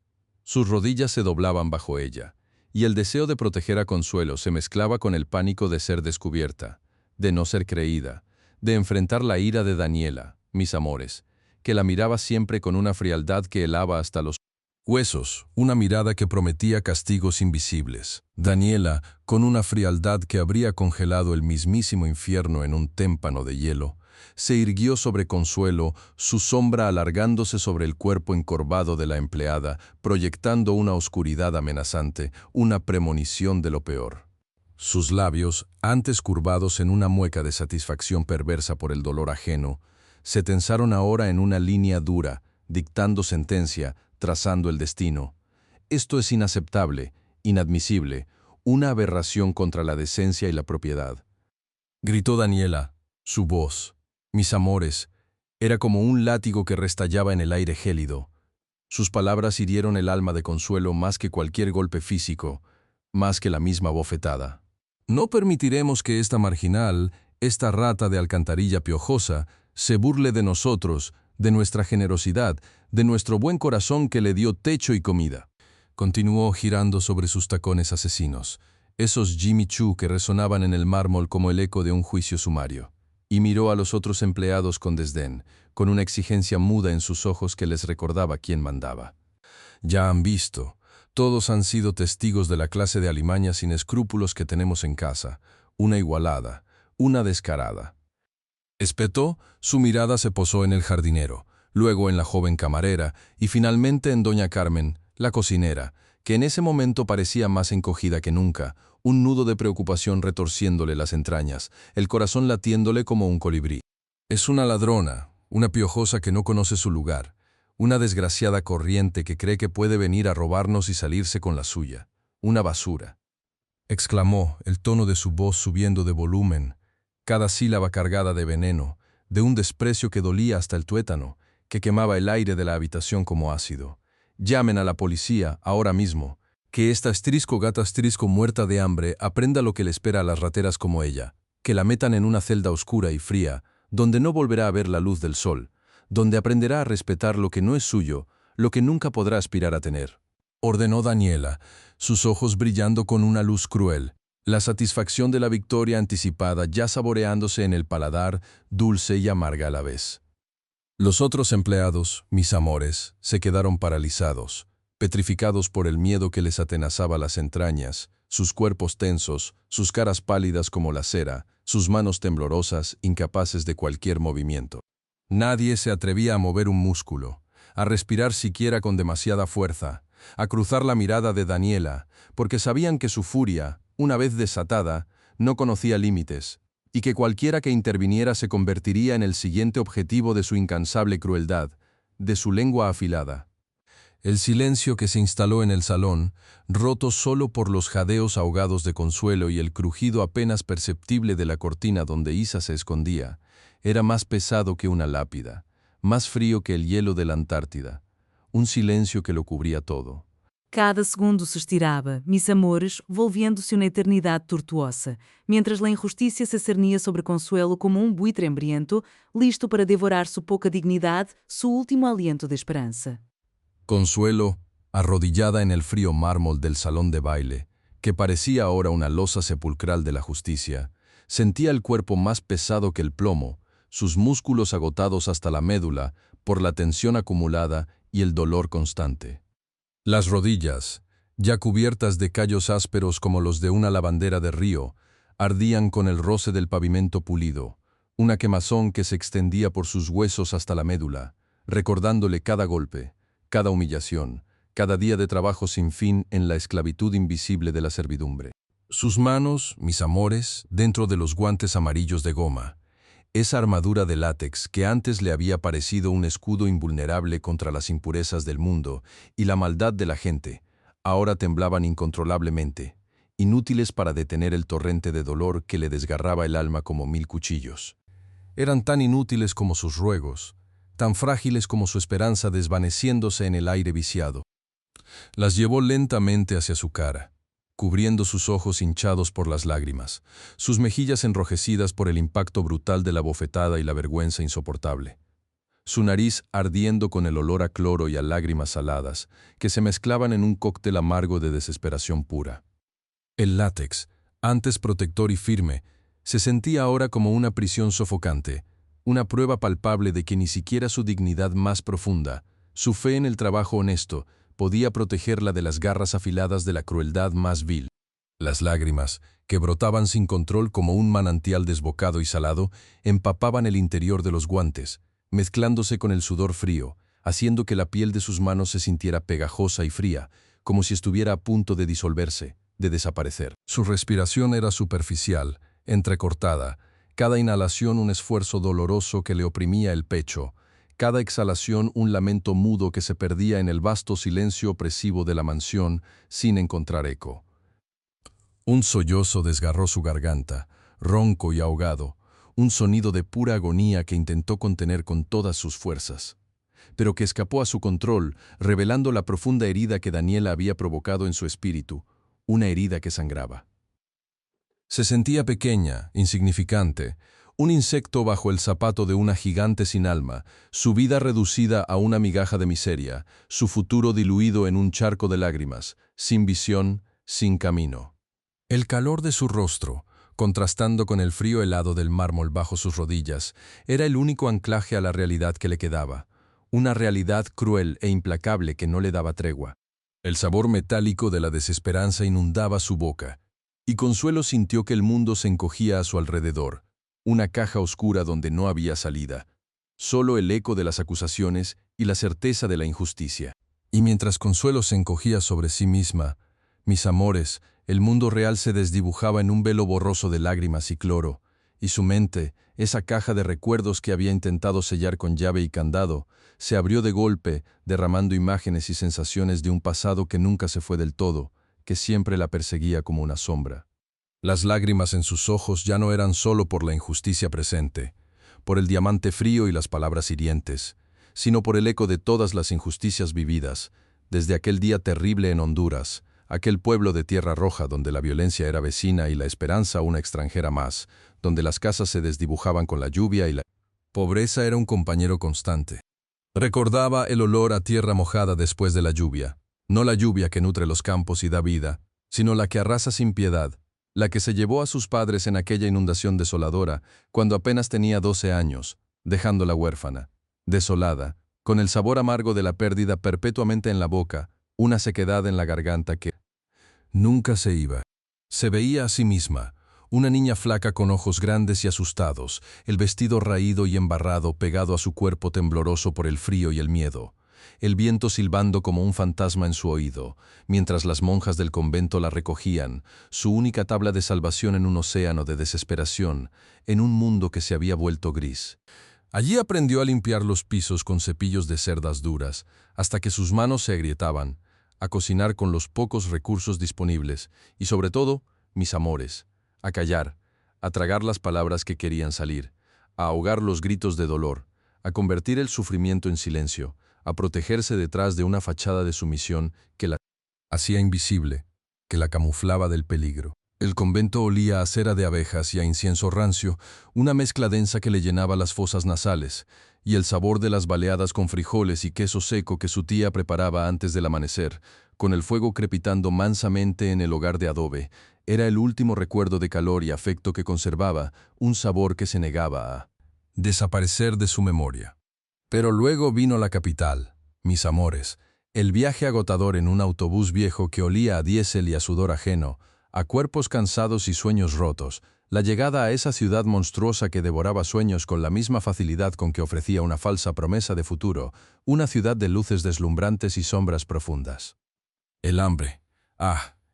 sus rodillas se doblaban bajo ella, y el deseo de proteger a Consuelo se mezclaba con el pánico de ser descubierta, de no ser creída, de enfrentar la ira de Daniela, mis amores, que la miraba siempre con una frialdad que helaba hasta los huesos, una mirada que prometía castigos invisibles. Daniela, con una frialdad que habría congelado el mismísimo infierno en un témpano de hielo, se irguió sobre Consuelo, su sombra alargándose sobre el cuerpo encorvado de la empleada, proyectando una oscuridad amenazante, una premonición de lo peor. Sus labios, antes curvados en una mueca de satisfacción perversa por el dolor ajeno, se tensaron ahora en una línea dura, dictando sentencia, trazando el destino. Esto es inaceptable, inadmisible, una aberración contra la decencia y la propiedad. Gritó Daniela, su voz, mis amores, era como un látigo que restallaba en el aire gélido. Sus palabras hirieron el alma de Consuelo más que cualquier golpe físico, más que la misma bofetada. No permitiremos que esta marginal, esta rata de alcantarilla piojosa, se burle de nosotros, de nuestra generosidad, de nuestro buen corazón que le dio techo y comida. Continuó girando sobre sus tacones asesinos, esos Jimmy Choo que resonaban en el mármol como el eco de un juicio sumario. Y miró a los otros empleados con desdén, con una exigencia muda en sus ojos que les recordaba quién mandaba. Ya han visto, todos han sido testigos de la clase de alimaña sin escrúpulos que tenemos en casa, una igualada, una descarada. Espetó, su mirada se posó en el jardinero, luego en la joven camarera y finalmente en doña Carmen, la cocinera, que en ese momento parecía más encogida que nunca, un nudo de preocupación retorciéndole las entrañas, el corazón latiéndole como un colibrí. Es una ladrona, una piojosa que no conoce su lugar, una desgraciada corriente que cree que puede venir a robarnos y salirse con la suya, una basura. Exclamó, el tono de su voz subiendo de volumen, cada sílaba cargada de veneno, de un desprecio que dolía hasta el tuétano, que quemaba el aire de la habitación como ácido. Llamen a la policía, ahora mismo. Que esta astrisco gata astrisco muerta de hambre aprenda lo que le espera a las rateras como ella, que la metan en una celda oscura y fría, donde no volverá a ver la luz del sol, donde aprenderá a respetar lo que no es suyo, lo que nunca podrá aspirar a tener. Ordenó Daniela, sus ojos brillando con una luz cruel, la satisfacción de la victoria anticipada ya saboreándose en el paladar, dulce y amarga a la vez. Los otros empleados, mis amores, se quedaron paralizados, petrificados por el miedo que les atenazaba las entrañas, sus cuerpos tensos, sus caras pálidas como la cera, sus manos temblorosas, incapaces de cualquier movimiento. Nadie se atrevía a mover un músculo, a respirar siquiera con demasiada fuerza, a cruzar la mirada de Daniela, porque sabían que su furia, una vez desatada, no conocía límites, y que cualquiera que interviniera se convertiría en el siguiente objetivo de su incansable crueldad, de su lengua afilada. El silencio que se instaló en el salón, roto solo por los jadeos ahogados de Consuelo y el crujido apenas perceptible de la cortina donde Isa se escondía, era más pesado que una lápida, más frío que el hielo de la Antártida, un silencio que lo cubría todo. Cada segundo se estirava, mis amores, volviendo-se uma eternidade tortuosa, mientras la injusticia se cernia sobre Consuelo como um buitre hambriento, listo para devorar su pouca dignidade, su último aliento de esperança. Consuelo, arrodillada en el frío mármol del salón de baile, que parecía ahora una losa sepulcral de la justicia, sentía el cuerpo más pesado que el plomo, sus músculos agotados hasta la médula por la tensión acumulada y el dolor constante. Las rodillas, ya cubiertas de callos ásperos como los de una lavandera de río, ardían con el roce del pavimento pulido, una quemazón que se extendía por sus huesos hasta la médula, recordándole cada golpe, cada humillación, cada día de trabajo sin fin en la esclavitud invisible de la servidumbre. Sus manos, mis amores, dentro de los guantes amarillos de goma, esa armadura de látex que antes le había parecido un escudo invulnerable contra las impurezas del mundo y la maldad de la gente, ahora temblaban incontrolablemente, inútiles para detener el torrente de dolor que le desgarraba el alma como 1000 cuchillos. Eran tan inútiles como sus ruegos, tan frágiles como su esperanza desvaneciéndose en el aire viciado. Las llevó lentamente hacia su cara, cubriendo sus ojos hinchados por las lágrimas, sus mejillas enrojecidas por el impacto brutal de la bofetada y la vergüenza insoportable. Su nariz ardiendo con el olor a cloro y a lágrimas saladas, que se mezclaban en un cóctel amargo de desesperación pura. El látex, antes protector y firme, se sentía ahora como una prisión sofocante, una prueba palpable de que ni siquiera su dignidad más profunda, su fe en el trabajo honesto, podía protegerla de las garras afiladas de la crueldad más vil. Las lágrimas, que brotaban sin control como un manantial desbocado y salado, empapaban el interior de los guantes, mezclándose con el sudor frío, haciendo que la piel de sus manos se sintiera pegajosa y fría, como si estuviera a punto de disolverse, de desaparecer. Su respiración era superficial, entrecortada, cada inhalación un esfuerzo doloroso que le oprimía el pecho, cada exhalación un lamento mudo que se perdía en el vasto silencio opresivo de la mansión sin encontrar eco. Un sollozo desgarró su garganta, ronco y ahogado, un sonido de pura agonía que intentó contener con todas sus fuerzas, pero que escapó a su control, revelando la profunda herida que Daniela había provocado en su espíritu, una herida que sangraba. Se sentía pequeña, insignificante, un insecto bajo el zapato de una gigante sin alma, su vida reducida a una migaja de miseria, su futuro diluido en un charco de lágrimas, sin visión, sin camino. El calor de su rostro, contrastando con el frío helado del mármol bajo sus rodillas, era el único anclaje a la realidad que le quedaba, una realidad cruel e implacable que no le daba tregua. El sabor metálico de la desesperanza inundaba su boca, y Consuelo sintió que el mundo se encogía a su alrededor, una caja oscura donde no había salida, solo el eco de las acusaciones y la certeza de la injusticia. Y mientras Consuelo se encogía sobre sí misma, mis amores, el mundo real se desdibujaba en un velo borroso de lágrimas y cloro, y su mente, esa caja de recuerdos que había intentado sellar con llave y candado, se abrió de golpe, derramando imágenes y sensaciones de un pasado que nunca se fue del todo, que siempre la perseguía como una sombra. Las lágrimas en sus ojos ya no eran solo por la injusticia presente, por el diamante frío y las palabras hirientes, sino por el eco de todas las injusticias vividas, desde aquel día terrible en Honduras, aquel pueblo de Tierra Roja donde la violencia era vecina y la esperanza una extranjera más, donde las casas se desdibujaban con la lluvia y la pobreza era un compañero constante. Recordaba el olor a tierra mojada después de la lluvia, no la lluvia que nutre los campos y da vida, sino la que arrasa sin piedad, la que se llevó a sus padres en aquella inundación desoladora cuando apenas tenía 12 años, dejándola huérfana, desolada, con el sabor amargo de la pérdida perpetuamente en la boca, una sequedad en la garganta que nunca se iba. Se veía a sí misma, una niña flaca con ojos grandes y asustados, el vestido raído y embarrado pegado a su cuerpo tembloroso por el frío y el miedo, el viento silbando como un fantasma en su oído, mientras las monjas del convento la recogían, su única tabla de salvación en un océano de desesperación, en un mundo que se había vuelto gris. Allí aprendió a limpiar los pisos con cepillos de cerdas duras, hasta que sus manos se agrietaban, a cocinar con los pocos recursos disponibles, y sobre todo, mis amores, a callar, a tragar las palabras que querían salir, a ahogar los gritos de dolor, a convertir el sufrimiento en silencio, a protegerse detrás de una fachada de sumisión que la hacía invisible, que la camuflaba del peligro. El convento olía a cera de abejas y a incienso rancio, una mezcla densa que le llenaba las fosas nasales, y el sabor de las baleadas con frijoles y queso seco que su tía preparaba antes del amanecer, con el fuego crepitando mansamente en el hogar de adobe, era el último recuerdo de calor y afecto que conservaba, un sabor que se negaba a desaparecer de su memoria. Pero luego vino la capital, mis amores, el viaje agotador en un autobús viejo que olía a diésel y a sudor ajeno, a cuerpos cansados y sueños rotos, la llegada a esa ciudad monstruosa que devoraba sueños con la misma facilidad con que ofrecía una falsa promesa de futuro, una ciudad de luces deslumbrantes y sombras profundas. El hambre.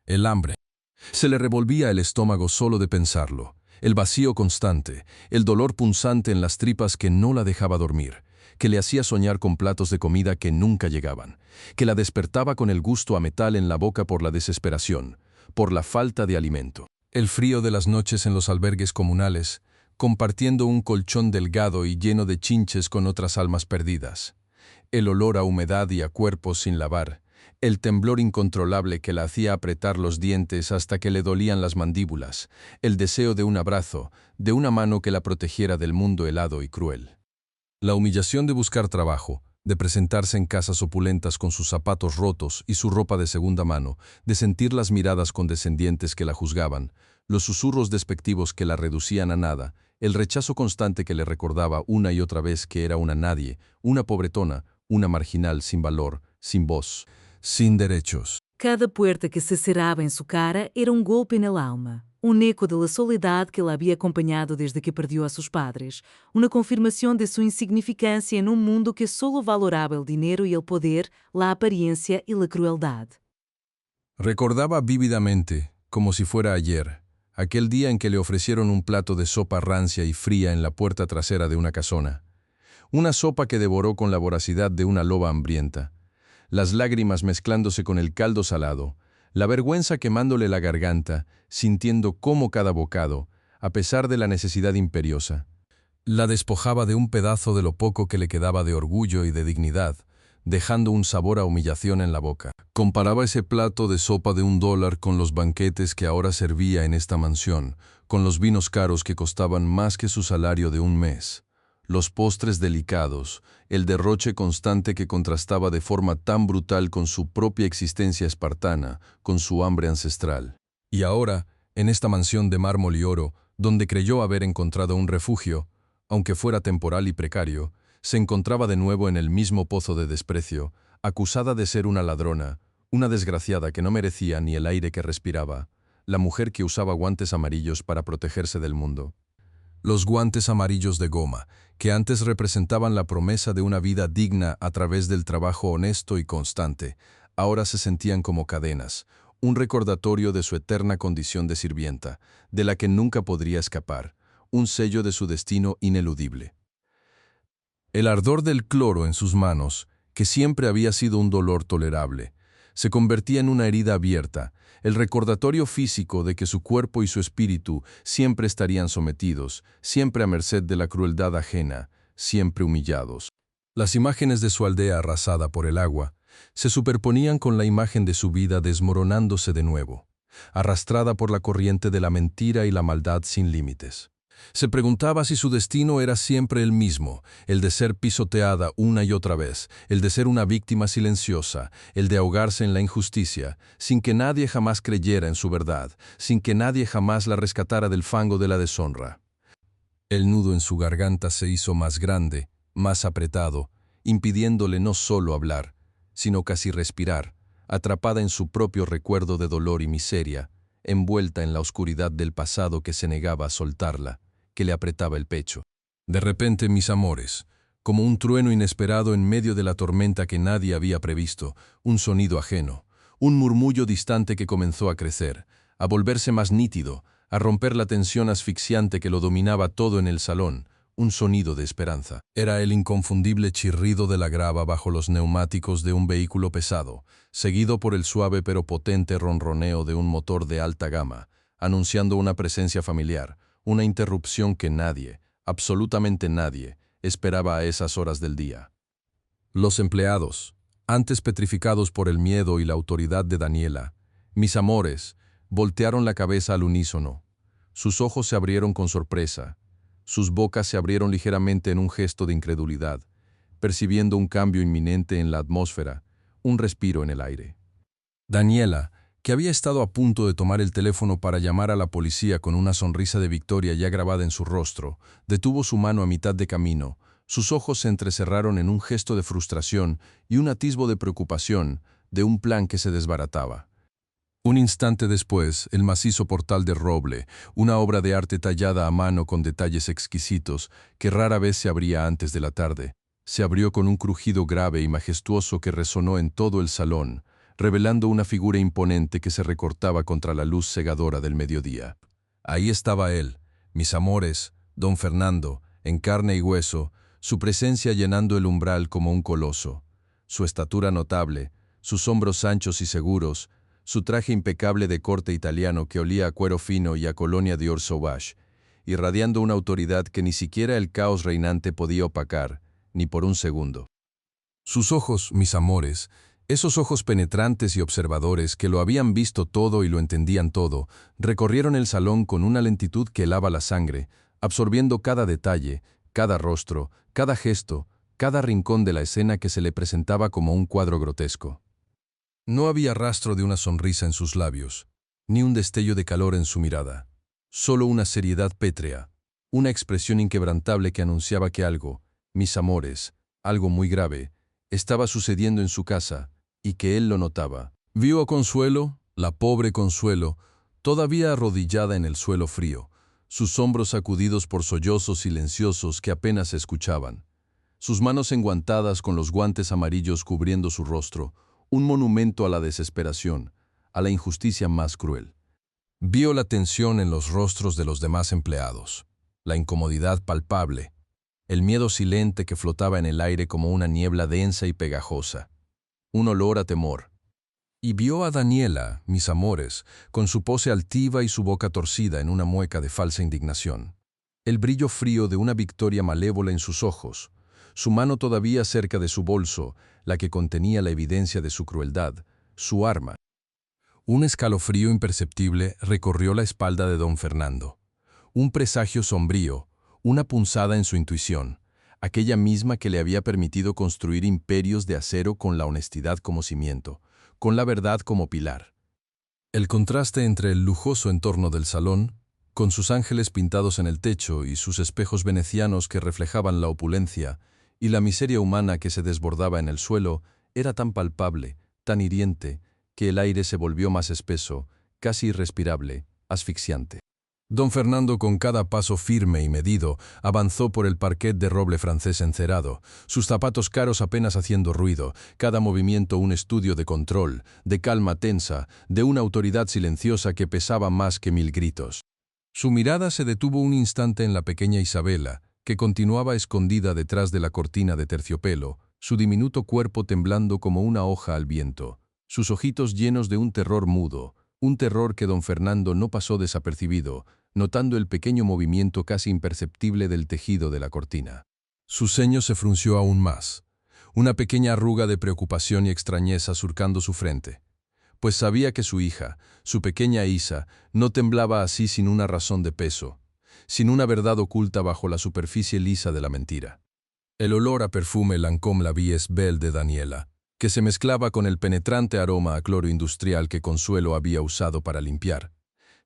El hambre. Se le revolvía el estómago solo de pensarlo, el vacío constante, el dolor punzante en las tripas que no la dejaba dormir, que le hacía soñar con platos de comida que nunca llegaban, que la despertaba con el gusto a metal en la boca por la desesperación, por la falta de alimento. El frío de las noches en los albergues comunales, compartiendo un colchón delgado y lleno de chinches con otras almas perdidas. El olor a humedad y a cuerpos sin lavar. El temblor incontrolable que la hacía apretar los dientes hasta que le dolían las mandíbulas. El deseo de un abrazo, de una mano que la protegiera del mundo helado y cruel. La humillación de buscar trabajo, de presentarse en casas opulentas con sus zapatos rotos y su ropa de segunda mano, de sentir las miradas condescendientes que la juzgaban, los susurros despectivos que la reducían a nada, el rechazo constante que le recordaba una y otra vez que era una nadie, una pobretona, una marginal sin valor, sin voz, sin derechos. Cada puerta que se cerraba em sua cara era um golpe en el alma, um eco de la soledad que la había acompañado desde que perdió a sus padres, una confirmación de su insignificancia en un mundo que solo valoraba el dinero y el poder, la apariencia y la crueldad. Recordaba vívidamente, como si fuera ayer, aquel día en que le ofrecieron un plato de sopa rancia y fría en la puerta trasera de una casona. Una sopa que devoró con la voracidad de una loba hambrienta. Las lágrimas mezclándose con el caldo salado, la vergüenza quemándole la garganta, sintiendo cómo cada bocado, a pesar de la necesidad imperiosa, la despojaba de un pedazo de lo poco que le quedaba de orgullo y de dignidad, dejando un sabor a humillación en la boca. Comparaba ese plato de sopa de $1 con los banquetes que ahora servía en esta mansión, con los vinos caros que costaban más que su salario de un mes. Los postres delicados, el derroche constante que contrastaba de forma tan brutal con su propia existencia espartana, con su hambre ancestral. Y ahora, en esta mansión de mármol y oro, donde creyó haber encontrado un refugio, aunque fuera temporal y precario, se encontraba de nuevo en el mismo pozo de desprecio, acusada de ser una ladrona, una desgraciada que no merecía ni el aire que respiraba, la mujer que usaba guantes amarillos para protegerse del mundo. Los guantes amarillos de goma, que antes representaban la promesa de una vida digna a través del trabajo honesto y constante, ahora se sentían como cadenas, un recordatorio de su eterna condición de sirvienta, de la que nunca podría escapar, un sello de su destino ineludible. El ardor del cloro en sus manos, que siempre había sido un dolor tolerable, se convertía en una herida abierta, el recordatorio físico de que su cuerpo y su espíritu siempre estarían sometidos, siempre a merced de la crueldad ajena, siempre humillados. Las imágenes de su aldea arrasada por el agua se superponían con la imagen de su vida desmoronándose de nuevo, arrastrada por la corriente de la mentira y la maldad sin límites. Se preguntaba si su destino era siempre el mismo, el de ser pisoteada una y otra vez, el de ser una víctima silenciosa, el de ahogarse en la injusticia, sin que nadie jamás creyera en su verdad, sin que nadie jamás la rescatara del fango de la deshonra. El nudo en su garganta se hizo más grande, más apretado, impidiéndole no solo hablar, sino casi respirar, atrapada en su propio recuerdo de dolor y miseria, envuelta en la oscuridad del pasado que se negaba a soltarla, que le apretaba el pecho. De repente, mis amores, como un trueno inesperado en medio de la tormenta que nadie había previsto, un sonido ajeno, un murmullo distante que comenzó a crecer, a volverse más nítido, a romper la tensión asfixiante que lo dominaba todo en el salón, un sonido de esperanza. Era el inconfundible chirrido de la grava bajo los neumáticos de un vehículo pesado, seguido por el suave pero potente ronroneo de un motor de alta gama, anunciando una presencia familiar, una interrupción que nadie, absolutamente nadie, esperaba a esas horas del día. Los empleados, antes petrificados por el miedo y la autoridad de Daniela, mis amores, voltearon la cabeza al unísono. Sus ojos se abrieron con sorpresa. Sus bocas se abrieron ligeramente en un gesto de incredulidad, percibiendo un cambio inminente en la atmósfera, un respiro en el aire. Daniela, que había estado a punto de tomar el teléfono para llamar a la policía con una sonrisa de victoria ya grabada en su rostro, detuvo su mano a mitad de camino. Sus ojos se entrecerraron en un gesto de frustración y un atisbo de preocupación de un plan que se desbarataba. Un instante después, el macizo portal de roble, una obra de arte tallada a mano con detalles exquisitos que rara vez se abría antes de la tarde, se abrió con un crujido grave y majestuoso que resonó en todo el salón, revelando una figura imponente que se recortaba contra la luz cegadora del mediodía. Ahí estaba él, mis amores, don Fernando, en carne y hueso, su presencia llenando el umbral como un coloso, su estatura notable, sus hombros anchos y seguros, su traje impecable de corte italiano que olía a cuero fino y a colonia Dior Sauvage, irradiando una autoridad que ni siquiera el caos reinante podía opacar, ni por un segundo. Sus ojos, mis amores, esos ojos penetrantes y observadores que lo habían visto todo y lo entendían todo, recorrieron el salón con una lentitud que helaba la sangre, absorbiendo cada detalle, cada rostro, cada gesto, cada rincón de la escena que se le presentaba como un cuadro grotesco. No había rastro de una sonrisa en sus labios, ni un destello de calor en su mirada, solo una seriedad pétrea, una expresión inquebrantable que anunciaba que algo, mis amores, algo muy grave, estaba sucediendo en su casa, y que él lo notaba. Vio a Consuelo, la pobre Consuelo, todavía arrodillada en el suelo frío, sus hombros sacudidos por sollozos silenciosos que apenas se escuchaban, sus manos enguantadas con los guantes amarillos cubriendo su rostro, un monumento a la desesperación, a la injusticia más cruel. Vio la tensión en los rostros de los demás empleados, la incomodidad palpable, el miedo silente que flotaba en el aire como una niebla densa y pegajosa, un olor a temor. Y vio a Daniela, mis amores, con su pose altiva y su boca torcida en una mueca de falsa indignación, el brillo frío de una victoria malévola en sus ojos, su mano todavía cerca de su bolso, la que contenía la evidencia de su crueldad, su arma. Un escalofrío imperceptible recorrió la espalda de don Fernando. Un presagio sombrío, una punzada en su intuición, aquella misma que le había permitido construir imperios de acero con la honestidad como cimiento, con la verdad como pilar. El contraste entre el lujoso entorno del salón, con sus ángeles pintados en el techo y sus espejos venecianos que reflejaban la opulencia, y la miseria humana que se desbordaba en el suelo, era tan palpable, tan hiriente, que el aire se volvió más espeso, casi irrespirable, asfixiante. Don Fernando, con cada paso firme y medido, avanzó por el parquet de roble francés encerado, sus zapatos caros apenas haciendo ruido, cada movimiento un estudio de control, de calma tensa, de una autoridad silenciosa que pesaba más que 1000 gritos. Su mirada se detuvo un instante en la pequeña Isabela, que continuaba escondida detrás de la cortina de terciopelo, su diminuto cuerpo temblando como una hoja al viento, sus ojitos llenos de un terror mudo, un terror que don Fernando no pasó desapercibido, notando el pequeño movimiento casi imperceptible del tejido de la cortina. Su ceño se frunció aún más, una pequeña arruga de preocupación y extrañeza surcando su frente, pues sabía que su hija, su pequeña Isa, no temblaba así sin una razón de peso, sin una verdad oculta bajo la superficie lisa de la mentira. El olor a perfume Lancôme la Vie Belle de Daniela, que se mezclaba con el penetrante aroma a cloro industrial que Consuelo había usado para limpiar,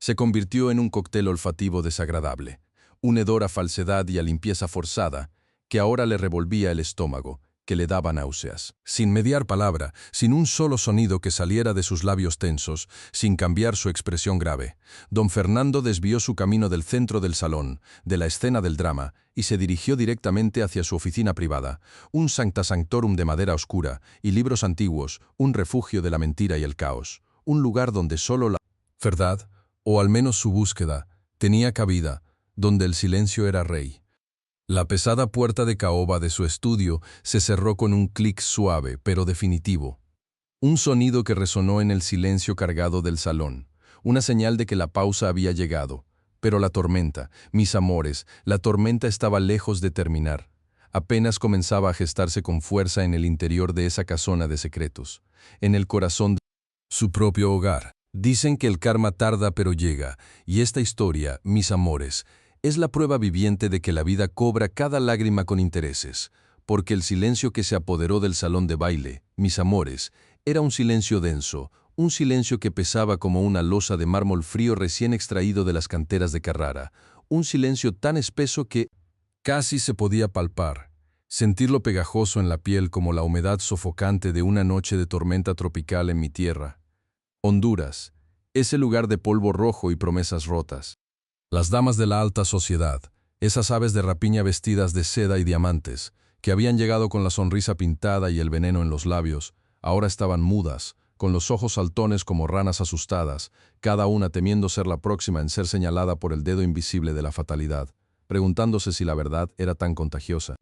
se convirtió en un cóctel olfativo desagradable, un hedor a falsedad y a limpieza forzada, que ahora le revolvía el estómago, que le daba náuseas. Sin mediar palabra, sin un solo sonido que saliera de sus labios tensos, sin cambiar su expresión grave, don Fernando desvió su camino del centro del salón, de la escena del drama, y se dirigió directamente hacia su oficina privada, un sancta sanctorum de madera oscura y libros antiguos, un refugio de la mentira y el caos, un lugar donde solo la verdad, o al menos su búsqueda, tenía cabida, donde el silencio era rey. La pesada puerta de caoba de su estudio se cerró con un clic suave pero definitivo. Un sonido que resonó en el silencio cargado del salón, una señal de que la pausa había llegado. Pero la tormenta, mis amores, la tormenta estaba lejos de terminar. Apenas comenzaba a gestarse con fuerza en el interior de esa casona de secretos, en el corazón de su propio hogar. Dicen que el karma tarda pero llega, y esta historia, mis amores, es la prueba viviente de que la vida cobra cada lágrima con intereses, porque el silencio que se apoderó del salón de baile, mis amores, era un silencio denso, un silencio que pesaba como una losa de mármol frío recién extraído de las canteras de Carrara, un silencio tan espeso que casi se podía palpar, sentirlo pegajoso en la piel como la humedad sofocante de una noche de tormenta tropical en mi tierra. Honduras, ese lugar de polvo rojo y promesas rotas. Las damas de la alta sociedad, esas aves de rapiña vestidas de seda y diamantes, que habían llegado con la sonrisa pintada y el veneno en los labios, ahora estaban mudas, con los ojos saltones como ranas asustadas, cada una temiendo ser la próxima en ser señalada por el dedo invisible de la fatalidad, preguntándose si la verdad era tan contagiosa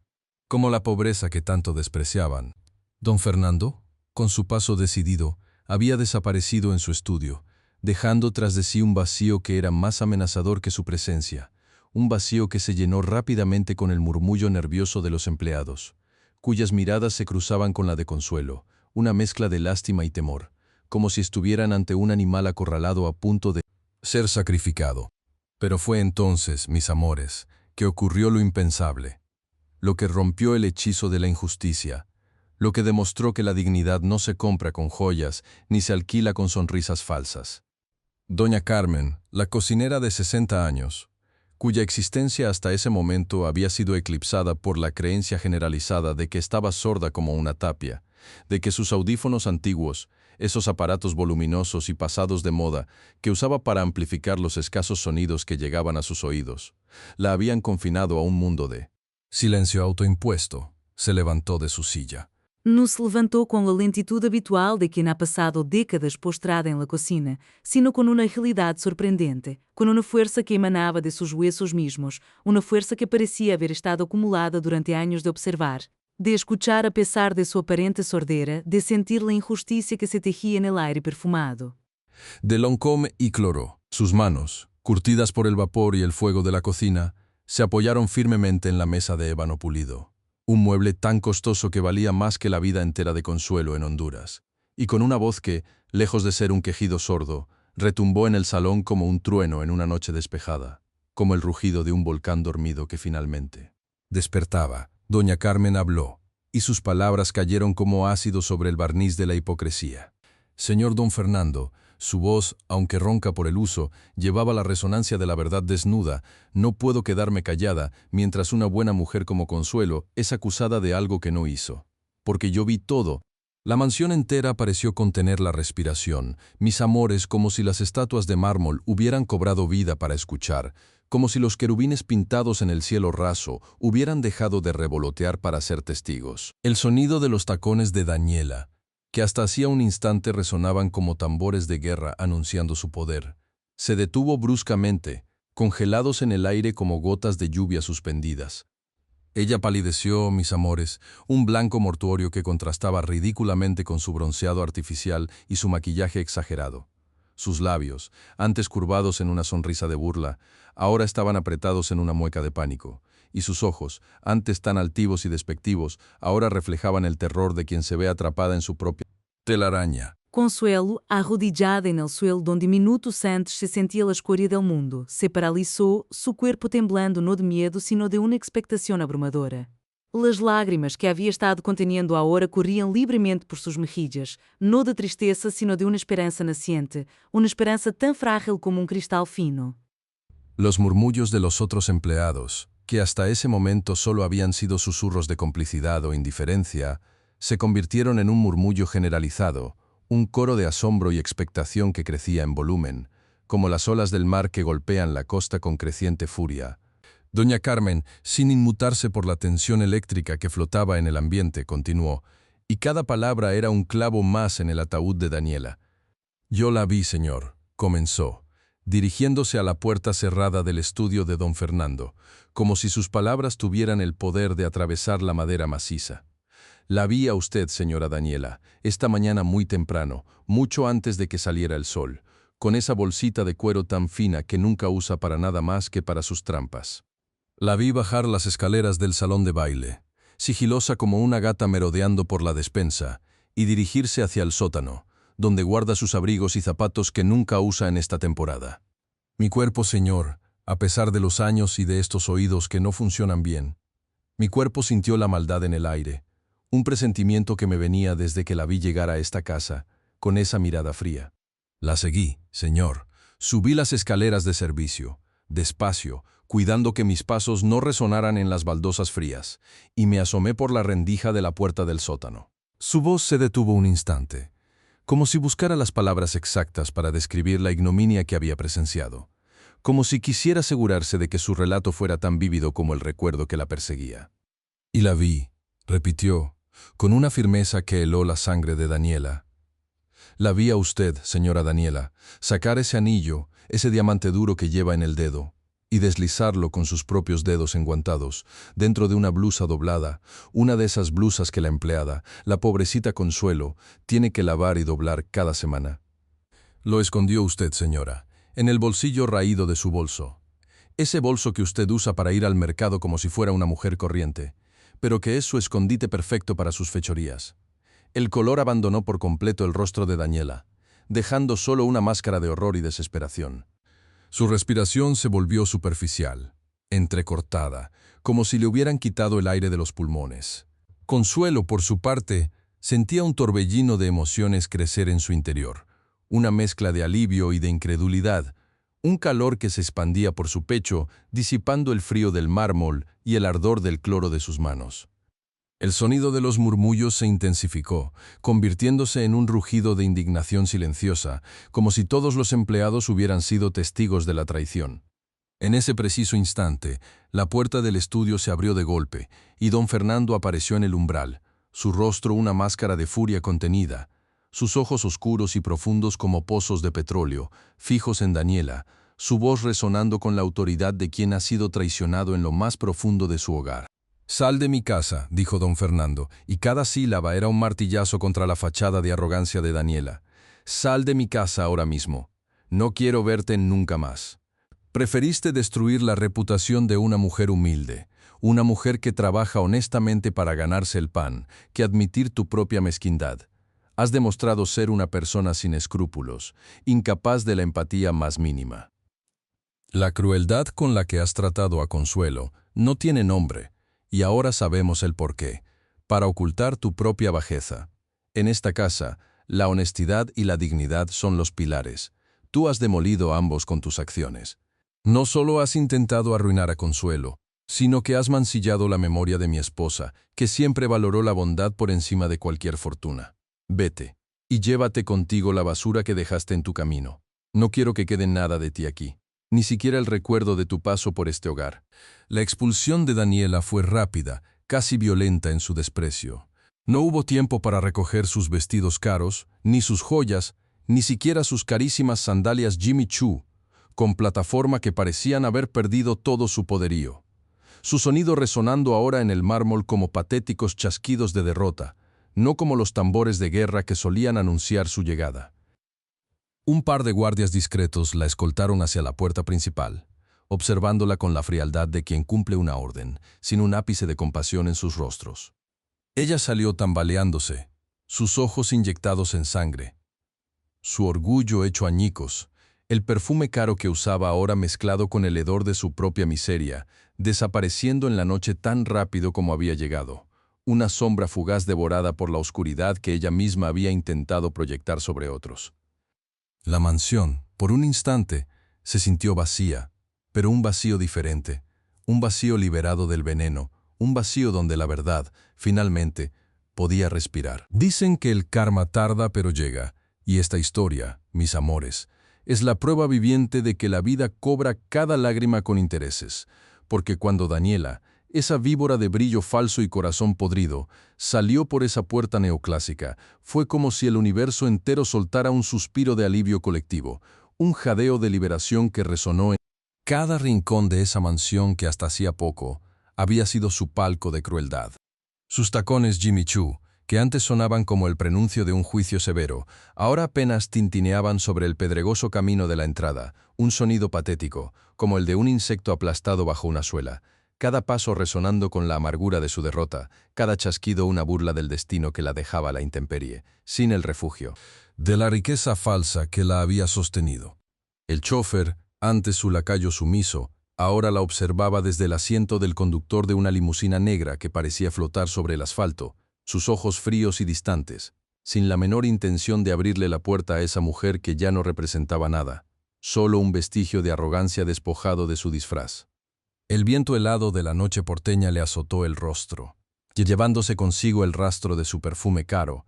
como la pobreza que tanto despreciaban. Don Fernando, con su paso decidido, había desaparecido en su estudio, dejando tras de sí un vacío que era más amenazador que su presencia, un vacío que se llenó rápidamente con el murmullo nervioso de los empleados, cuyas miradas se cruzaban con la de Consuelo, una mezcla de lástima y temor, como si estuvieran ante un animal acorralado a punto de ser sacrificado. Pero fue entonces, mis amores, que ocurrió lo impensable, lo que rompió el hechizo de la injusticia, lo que demostró que la dignidad no se compra con joyas ni se alquila con sonrisas falsas. Doña Carmen, la cocinera de 60 años, cuya existencia hasta ese momento había sido eclipsada por la creencia generalizada de que estaba sorda como una tapia, de que sus audífonos antiguos, esos aparatos voluminosos y pasados de moda que usaba para amplificar los escasos sonidos que llegaban a sus oídos, la habían confinado a un mundo de silencio autoimpuesto, se levantó de su silla. Não se levantou com a lentitud habitual de quem ha passado décadas postrada em la cocina, sino com uma realidade surpreendente, com uma força que emanava de seus huesos mismos, uma força que parecia haver estado acumulada durante anos de observar, de escuchar a pesar de sua aparente sordera, de sentir la injusticia que se tejía en el aire perfumado. De Loncome y cloro, sus manos, curtidas por el vapor y el fuego de la cocina, se apoyaron firmemente en la mesa de ébano pulido, un mueble tan costoso que valía más que la vida entera de Consuelo en Honduras, y con una voz que, lejos de ser un quejido sordo, retumbó en el salón como un trueno en una noche despejada, como el rugido de un volcán dormido que finalmente despertaba. Doña Carmen habló, y sus palabras cayeron como ácido sobre el barniz de la hipocresía. Señor don Fernando, su voz, aunque ronca por el uso, llevaba la resonancia de la verdad desnuda. No puedo quedarme callada mientras una buena mujer como Consuelo es acusada de algo que no hizo. Porque yo vi todo. La mansión entera pareció contener la respiración, mis amores como si las estatuas de mármol hubieran cobrado vida para escuchar, como si los querubines pintados en el cielo raso hubieran dejado de revolotear para ser testigos. El sonido de los tacones de Daniela, que hasta hacía un instante resonaban como tambores de guerra anunciando su poder, se detuvo bruscamente, congelados en el aire como gotas de lluvia suspendidas. Ella palideció, mis amores, un blanco mortuorio que contrastaba ridículamente con su bronceado artificial y su maquillaje exagerado. Sus labios, antes curvados en una sonrisa de burla, ahora estaban apretados en una mueca de pánico, y sus ojos, antes tan altivos y despectivos, ahora reflejaban el terror de quien se ve atrapada en su propia telaraña. Consuelo, arrodillada en el suelo donde minutos antes se sentía la escoria del mundo, se paralizó, su cuerpo temblando no de miedo sino de una expectación abrumadora. Las lágrimas que había estado conteniendo ahora corrían livremente por sus mejillas, no de tristeza sino de una esperanza naciente, una esperanza tan frágil como un cristal fino. Los murmullos de los otros empleados, que hasta ese momento solo habían sido susurros de complicidad o indiferencia, se convirtieron en un murmullo generalizado, un coro de asombro y expectación que crecía en volumen, como las olas del mar que golpean la costa con creciente furia. Doña Carmen, sin inmutarse por la tensión eléctrica que flotaba en el ambiente, continuó, y cada palabra era un clavo más en el ataúd de Daniela. Yo la vi, señor, comenzó, dirigiéndose a la puerta cerrada del estudio de don Fernando, como si sus palabras tuvieran el poder de atravesar la madera maciza. La vi a usted, señora Daniela, esta mañana muy temprano, mucho antes de que saliera el sol, con esa bolsita de cuero tan fina que nunca usa para nada más que para sus trampas. La vi bajar las escaleras del salón de baile, sigilosa como una gata merodeando por la despensa, y dirigirse hacia el sótano, donde guarda sus abrigos y zapatos que nunca usa en esta temporada. Mi cuerpo, señor, a pesar de los años y de estos oídos que no funcionan bien, mi cuerpo sintió la maldad en el aire, un presentimiento que me venía desde que la vi llegar a esta casa, con esa mirada fría. La seguí, señor. Subí las escaleras de servicio, despacio, cuidando que mis pasos no resonaran en las baldosas frías, y me asomé por la rendija de la puerta del sótano. Su voz se detuvo un instante, como si buscara las palabras exactas para describir la ignominia que había presenciado, como si quisiera asegurarse de que su relato fuera tan vívido como el recuerdo que la perseguía. Y la vi, repitió, con una firmeza que heló la sangre de Daniela. La vi a usted, señora Daniela, sacar ese anillo, ese diamante duro que lleva en el dedo, y deslizarlo con sus propios dedos enguantados, dentro de una blusa doblada, una de esas blusas que la empleada, la pobrecita Consuelo, tiene que lavar y doblar cada semana. Lo escondió usted, señora, en el bolsillo raído de su bolso. Ese bolso que usted usa para ir al mercado como si fuera una mujer corriente, pero que es su escondite perfecto para sus fechorías. El color abandonó por completo el rostro de Daniela, dejando solo una máscara de horror y desesperación. Su respiración se volvió superficial, entrecortada, como si le hubieran quitado el aire de los pulmones. Consuelo, por su parte, sentía un torbellino de emociones crecer en su interior, una mezcla de alivio y de incredulidad, un calor que se expandía por su pecho, disipando el frío del mármol y el ardor del cloro de sus manos. El sonido de los murmullos se intensificó, convirtiéndose en un rugido de indignación silenciosa, como si todos los empleados hubieran sido testigos de la traición. En ese preciso instante, la puerta del estudio se abrió de golpe, y don Fernando apareció en el umbral, su rostro una máscara de furia contenida, sus ojos oscuros y profundos como pozos de petróleo, fijos en Daniela, su voz resonando con la autoridad de quien ha sido traicionado en lo más profundo de su hogar. «Sal de mi casa», dijo don Fernando, y cada sílaba era un martillazo contra la fachada de arrogancia de Daniela. «Sal de mi casa ahora mismo. No quiero verte nunca más». Preferiste destruir la reputación de una mujer humilde, una mujer que trabaja honestamente para ganarse el pan, que admitir tu propia mezquindad. Has demostrado ser una persona sin escrúpulos, incapaz de la empatía más mínima. La crueldad con la que has tratado a Consuelo no tiene nombre, y ahora sabemos el porqué, para ocultar tu propia bajeza. En esta casa, la honestidad y la dignidad son los pilares. Tú has demolido ambos con tus acciones. No solo has intentado arruinar a Consuelo, sino que has mancillado la memoria de mi esposa, que siempre valoró la bondad por encima de cualquier fortuna. Vete, y llévate contigo la basura que dejaste en tu camino. No quiero que quede nada de ti aquí, ni siquiera el recuerdo de tu paso por este hogar. La expulsión de Daniela fue rápida, casi violenta en su desprecio. No hubo tiempo para recoger sus vestidos caros, ni sus joyas, ni siquiera sus carísimas sandalias Jimmy Choo, con plataforma que parecían haber perdido todo su poderío. Su sonido resonando ahora en el mármol como patéticos chasquidos de derrota, no como los tambores de guerra que solían anunciar su llegada. Un par de guardias discretos la escoltaron hacia la puerta principal, observándola con la frialdad de quien cumple una orden, sin un ápice de compasión en sus rostros. Ella salió tambaleándose, sus ojos inyectados en sangre, su orgullo hecho añicos, el perfume caro que usaba ahora mezclado con el hedor de su propia miseria, desapareciendo en la noche tan rápido como había llegado, una sombra fugaz devorada por la oscuridad que ella misma había intentado proyectar sobre otros. La mansión, por un instante, se sintió vacía, pero un vacío diferente, un vacío liberado del veneno, un vacío donde la verdad, finalmente, podía respirar. Dicen que el karma tarda pero llega, y esta historia, mis amores, es la prueba viviente de que la vida cobra cada lágrima con intereses, porque cuando Daniela, esa víbora de brillo falso y corazón podrido, salió por esa puerta neoclásica, fue como si el universo entero soltara un suspiro de alivio colectivo, un jadeo de liberación que resonó en cada rincón de esa mansión que hasta hacía poco había sido su palco de crueldad. Sus tacones Jimmy Choo, que antes sonaban como el prenuncio de un juicio severo, ahora apenas tintineaban sobre el pedregoso camino de la entrada, un sonido patético, como el de un insecto aplastado bajo una suela, cada paso resonando con la amargura de su derrota, cada chasquido una burla del destino que la dejaba a la intemperie, sin el refugio. de la riqueza falsa que la había sostenido. El chofer, antes su lacayo sumiso, ahora la observaba desde el asiento del conductor de una limusina negra que parecía flotar sobre el asfalto, sus ojos fríos y distantes, sin la menor intención de abrirle la puerta a esa mujer que ya no representaba nada, solo un vestigio de arrogancia despojado de su disfraz. El viento helado de la noche porteña le azotó el rostro, llevándose consigo el rastro de su perfume caro,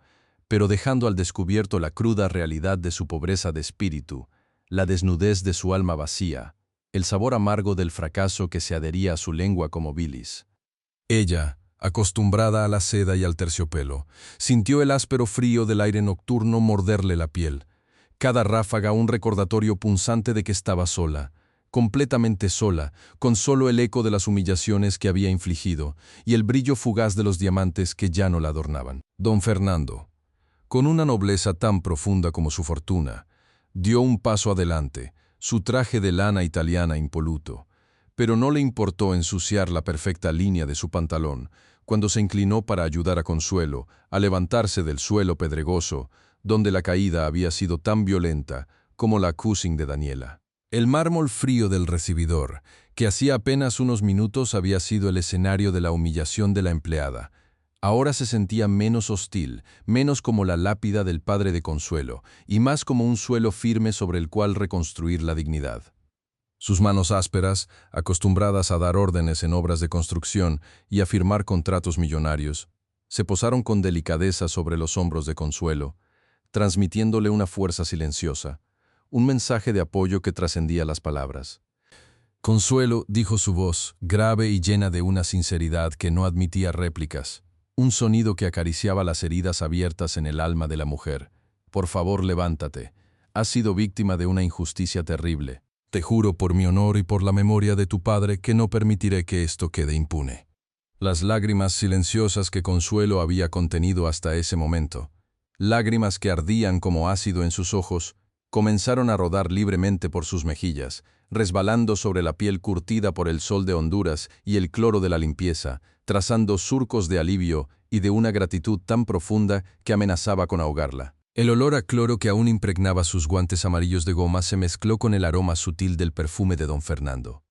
pero dejando al descubierto la cruda realidad de su pobreza de espíritu, la desnudez de su alma vacía, el sabor amargo del fracaso que se adhería a su lengua como bilis. Ella, acostumbrada a la seda y al terciopelo, sintió el áspero frío del aire nocturno morderle la piel, cada ráfaga un recordatorio punzante de que estaba sola, completamente sola, con solo el eco de las humillaciones que había infligido y el brillo fugaz de los diamantes que ya no la adornaban. Don Fernando, con una nobleza tan profunda como su fortuna, dio un paso adelante, su traje de lana italiana impoluto, pero no le importó ensuciar la perfecta línea de su pantalón cuando se inclinó para ayudar a Consuelo a levantarse del suelo pedregoso, donde la caída había sido tan violenta como la accusing de Daniela. El mármol frío del recibidor, que hacía apenas unos minutos había sido el escenario de la humillación de la empleada, ahora se sentía menos hostil, menos como la lápida del padre de Consuelo, y más como un suelo firme sobre el cual reconstruir la dignidad. Sus manos ásperas, acostumbradas a dar órdenes en obras de construcción y a firmar contratos millonarios, se posaron con delicadeza sobre los hombros de Consuelo, transmitiéndole una fuerza silenciosa, un mensaje de apoyo que trascendía las palabras. Consuelo, dijo su voz, grave y llena de una sinceridad que no admitía réplicas, un sonido que acariciaba las heridas abiertas en el alma de la mujer. Por favor, levántate. Has sido víctima de una injusticia terrible. Te juro por mi honor y por la memoria de tu padre que no permitiré que esto quede impune. Las lágrimas silenciosas que Consuelo había contenido hasta ese momento, lágrimas que ardían como ácido en sus ojos, comenzaron a rodar libremente por sus mejillas, resbalando sobre la piel curtida por el sol de Honduras y el cloro de la limpieza, trazando surcos de alivio y de una gratitud tan profunda que amenazaba con ahogarla. El olor a cloro que aún impregnaba sus guantes amarillos de goma se mezcló con el aroma sutil del perfume de don Fernando.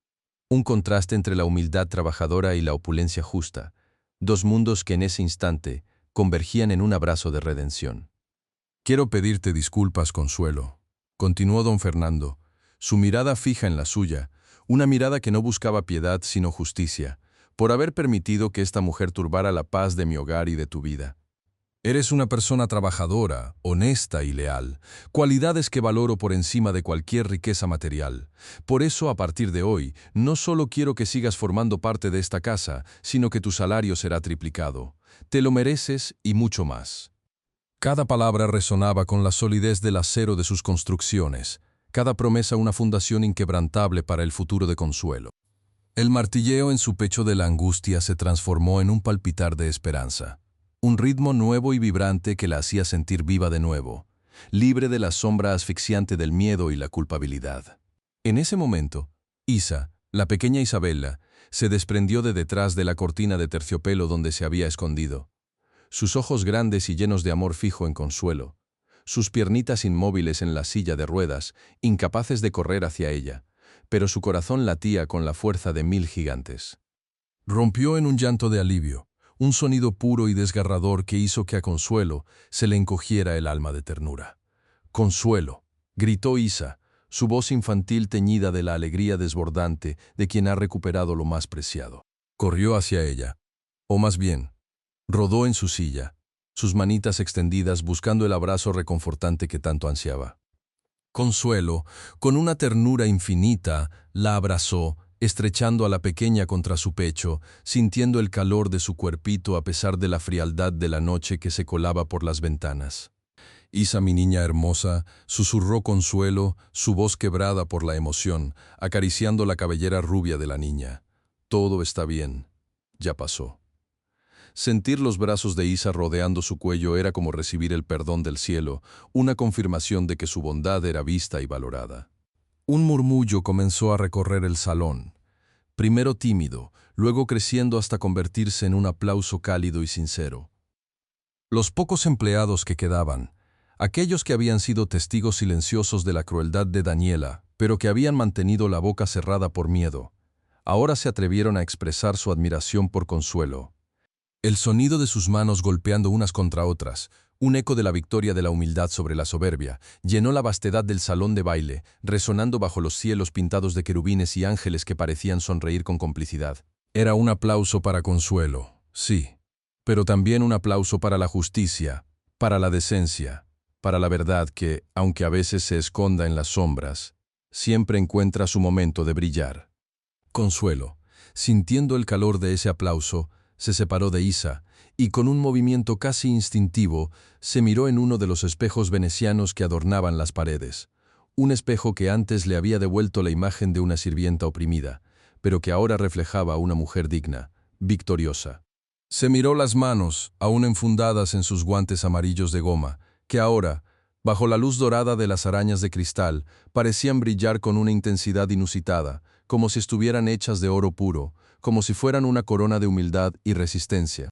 Un contraste entre la humildad trabajadora y la opulencia justa, dos mundos que en ese instante convergían en un abrazo de redención. Quiero pedirte disculpas, Consuelo, continuó don Fernando, su mirada fija en la suya, una mirada que no buscaba piedad sino justicia, por haber permitido que esta mujer turbara la paz de mi hogar y de tu vida. Eres una persona trabajadora, honesta y leal, cualidades que valoro por encima de cualquier riqueza material. Por eso, a partir de hoy, no solo quiero que sigas formando parte de esta casa, sino que tu salario será triplicado. Te lo mereces y mucho más. Cada palabra resonaba con la solidez del acero de sus construcciones, cada promesa una fundación inquebrantable para el futuro de Consuelo. El martilleo en su pecho de la angustia se transformó en un palpitar de esperanza. Un ritmo nuevo y vibrante que la hacía sentir viva de nuevo, libre de la sombra asfixiante del miedo y la culpabilidad. En ese momento, Isa, la pequeña Isabela, se desprendió de detrás de la cortina de terciopelo donde se había escondido. Sus ojos grandes y llenos de amor fijo en Consuelo, sus piernitas inmóviles en la silla de ruedas, incapaces de correr hacia ella, pero su corazón latía con la fuerza de 1000 gigantes. Rompió en un llanto de alivio, un sonido puro y desgarrador que hizo que a Consuelo se le encogiera el alma de ternura. «Consuelo», gritó Isa, su voz infantil teñida de la alegría desbordante de quien ha recuperado lo más preciado. Corrió hacia ella, o más bien, rodó en su silla, sus manitas extendidas buscando el abrazo reconfortante que tanto ansiaba. Consuelo, con una ternura infinita, la abrazó, estrechando a la pequeña contra su pecho, sintiendo el calor de su cuerpito a pesar de la frialdad de la noche que se colaba por las ventanas. «Isa, mi niña hermosa», susurró Consuelo, su voz quebrada por la emoción, acariciando la cabellera rubia de la niña. «Todo está bien. Ya pasó». Sentir los brazos de Isa rodeando su cuello era como recibir el perdón del cielo, una confirmación de que su bondad era vista y valorada. Un murmullo comenzó a recorrer el salón, primero tímido, luego creciendo hasta convertirse en un aplauso cálido y sincero. Los pocos empleados que quedaban, Aquellos que habían sido testigos silenciosos de la crueldad de Daniela, pero que habían mantenido la boca cerrada por miedo, ahora se atrevieron a expresar su admiración por Consuelo. El sonido de sus manos golpeando unas contra otras, un eco de la victoria de la humildad sobre la soberbia, llenó la vastedad del salón de baile, resonando bajo los cielos pintados de querubines y ángeles que parecían sonreír con complicidad. Era un aplauso para Consuelo, sí, pero también un aplauso para la justicia, para la decencia, para la verdad que, aunque a veces se esconda en las sombras, siempre encuentra su momento de brillar. Consuelo, sintiendo el calor de ese aplauso, se separó de Isa y con un movimiento casi instintivo se miró en uno de los espejos venecianos que adornaban las paredes, un espejo que antes le había devuelto la imagen de una sirvienta oprimida, pero que ahora reflejaba a una mujer digna, victoriosa. Se miró las manos, aún enfundadas en sus guantes amarillos de goma, que ahora, bajo la luz dorada de las arañas de cristal, parecían brillar con una intensidad inusitada, como si estuvieran hechas de oro puro, como si fueran una corona de humildad y resistencia.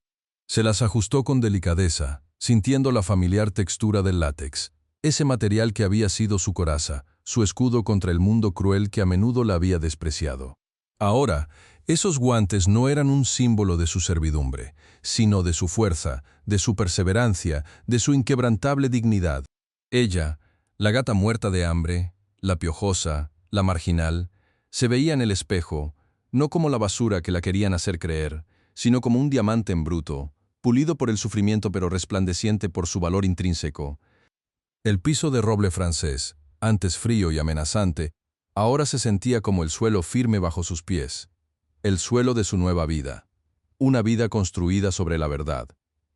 Se las ajustó con delicadeza, sintiendo la familiar textura del látex, ese material que había sido su coraza, su escudo contra el mundo cruel que a menudo la había despreciado. Ahora, esos guantes no eran un símbolo de su servidumbre, sino de su fuerza, de su perseverancia, de su inquebrantable dignidad. Ella, la gata muerta de hambre, la piojosa, la marginal, se veía en el espejo, no como la basura que la querían hacer creer, sino como un diamante en bruto, pulido por el sufrimiento pero resplandeciente por su valor intrínseco. El piso de roble francés, antes frío y amenazante, ahora se sentía como el suelo firme bajo sus pies, el suelo de su nueva vida, una vida construida sobre la verdad,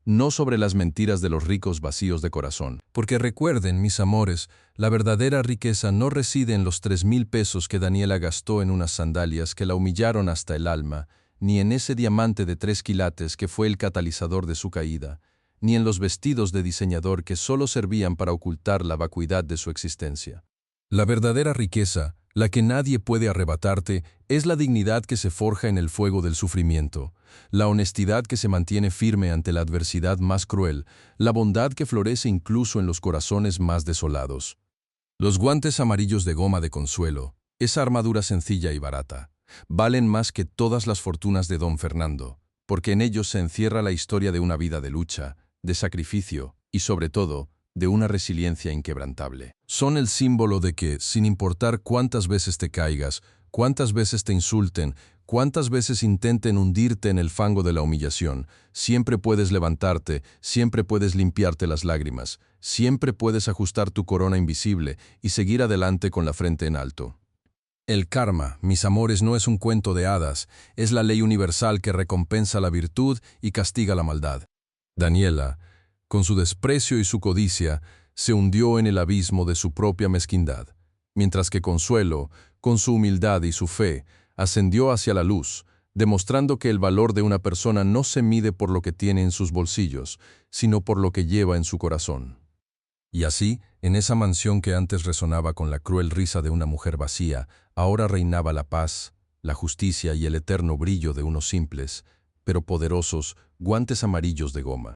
no sobre las mentiras de los ricos vacíos de corazón. Porque recuerden, mis amores, la verdadera riqueza no reside en los 3,000 pesos que Daniela gastó en unas sandalias que la humillaron hasta el alma, ni en ese diamante de 3 quilates que fue el catalizador de su caída, ni en los vestidos de diseñador que solo servían para ocultar la vacuidad de su existencia. La verdadera riqueza, la que nadie puede arrebatarte, es la dignidad que se forja en el fuego del sufrimiento, la honestidad que se mantiene firme ante la adversidad más cruel, la bondad que florece incluso en los corazones más desolados. Los guantes amarillos de goma de Consuelo, esa armadura sencilla y barata, valen más que todas las fortunas de don Fernando, porque en ellos se encierra la historia de una vida de lucha, de sacrificio y, sobre todo, de una resiliencia inquebrantable. Son el símbolo de que, sin importar cuántas veces te caigas, cuántas veces te insulten, cuántas veces intenten hundirte en el fango de la humillación, siempre puedes levantarte, siempre puedes limpiarte las lágrimas, siempre puedes ajustar tu corona invisible y seguir adelante con la frente en alto. El karma, mis amores, no es un cuento de hadas, es la ley universal que recompensa la virtud y castiga la maldad. Daniela, con su desprecio y su codicia, se hundió en el abismo de su propia mezquindad, mientras que Consuelo, con su humildad y su fe, ascendió hacia la luz, demostrando que el valor de una persona no se mide por lo que tiene en sus bolsillos, sino por lo que lleva en su corazón. Y así, en esa mansión que antes resonaba con la cruel risa de una mujer vacía, ahora reinaba la paz, la justicia y el eterno brillo de unos simples, pero poderosos, guantes amarillos de goma.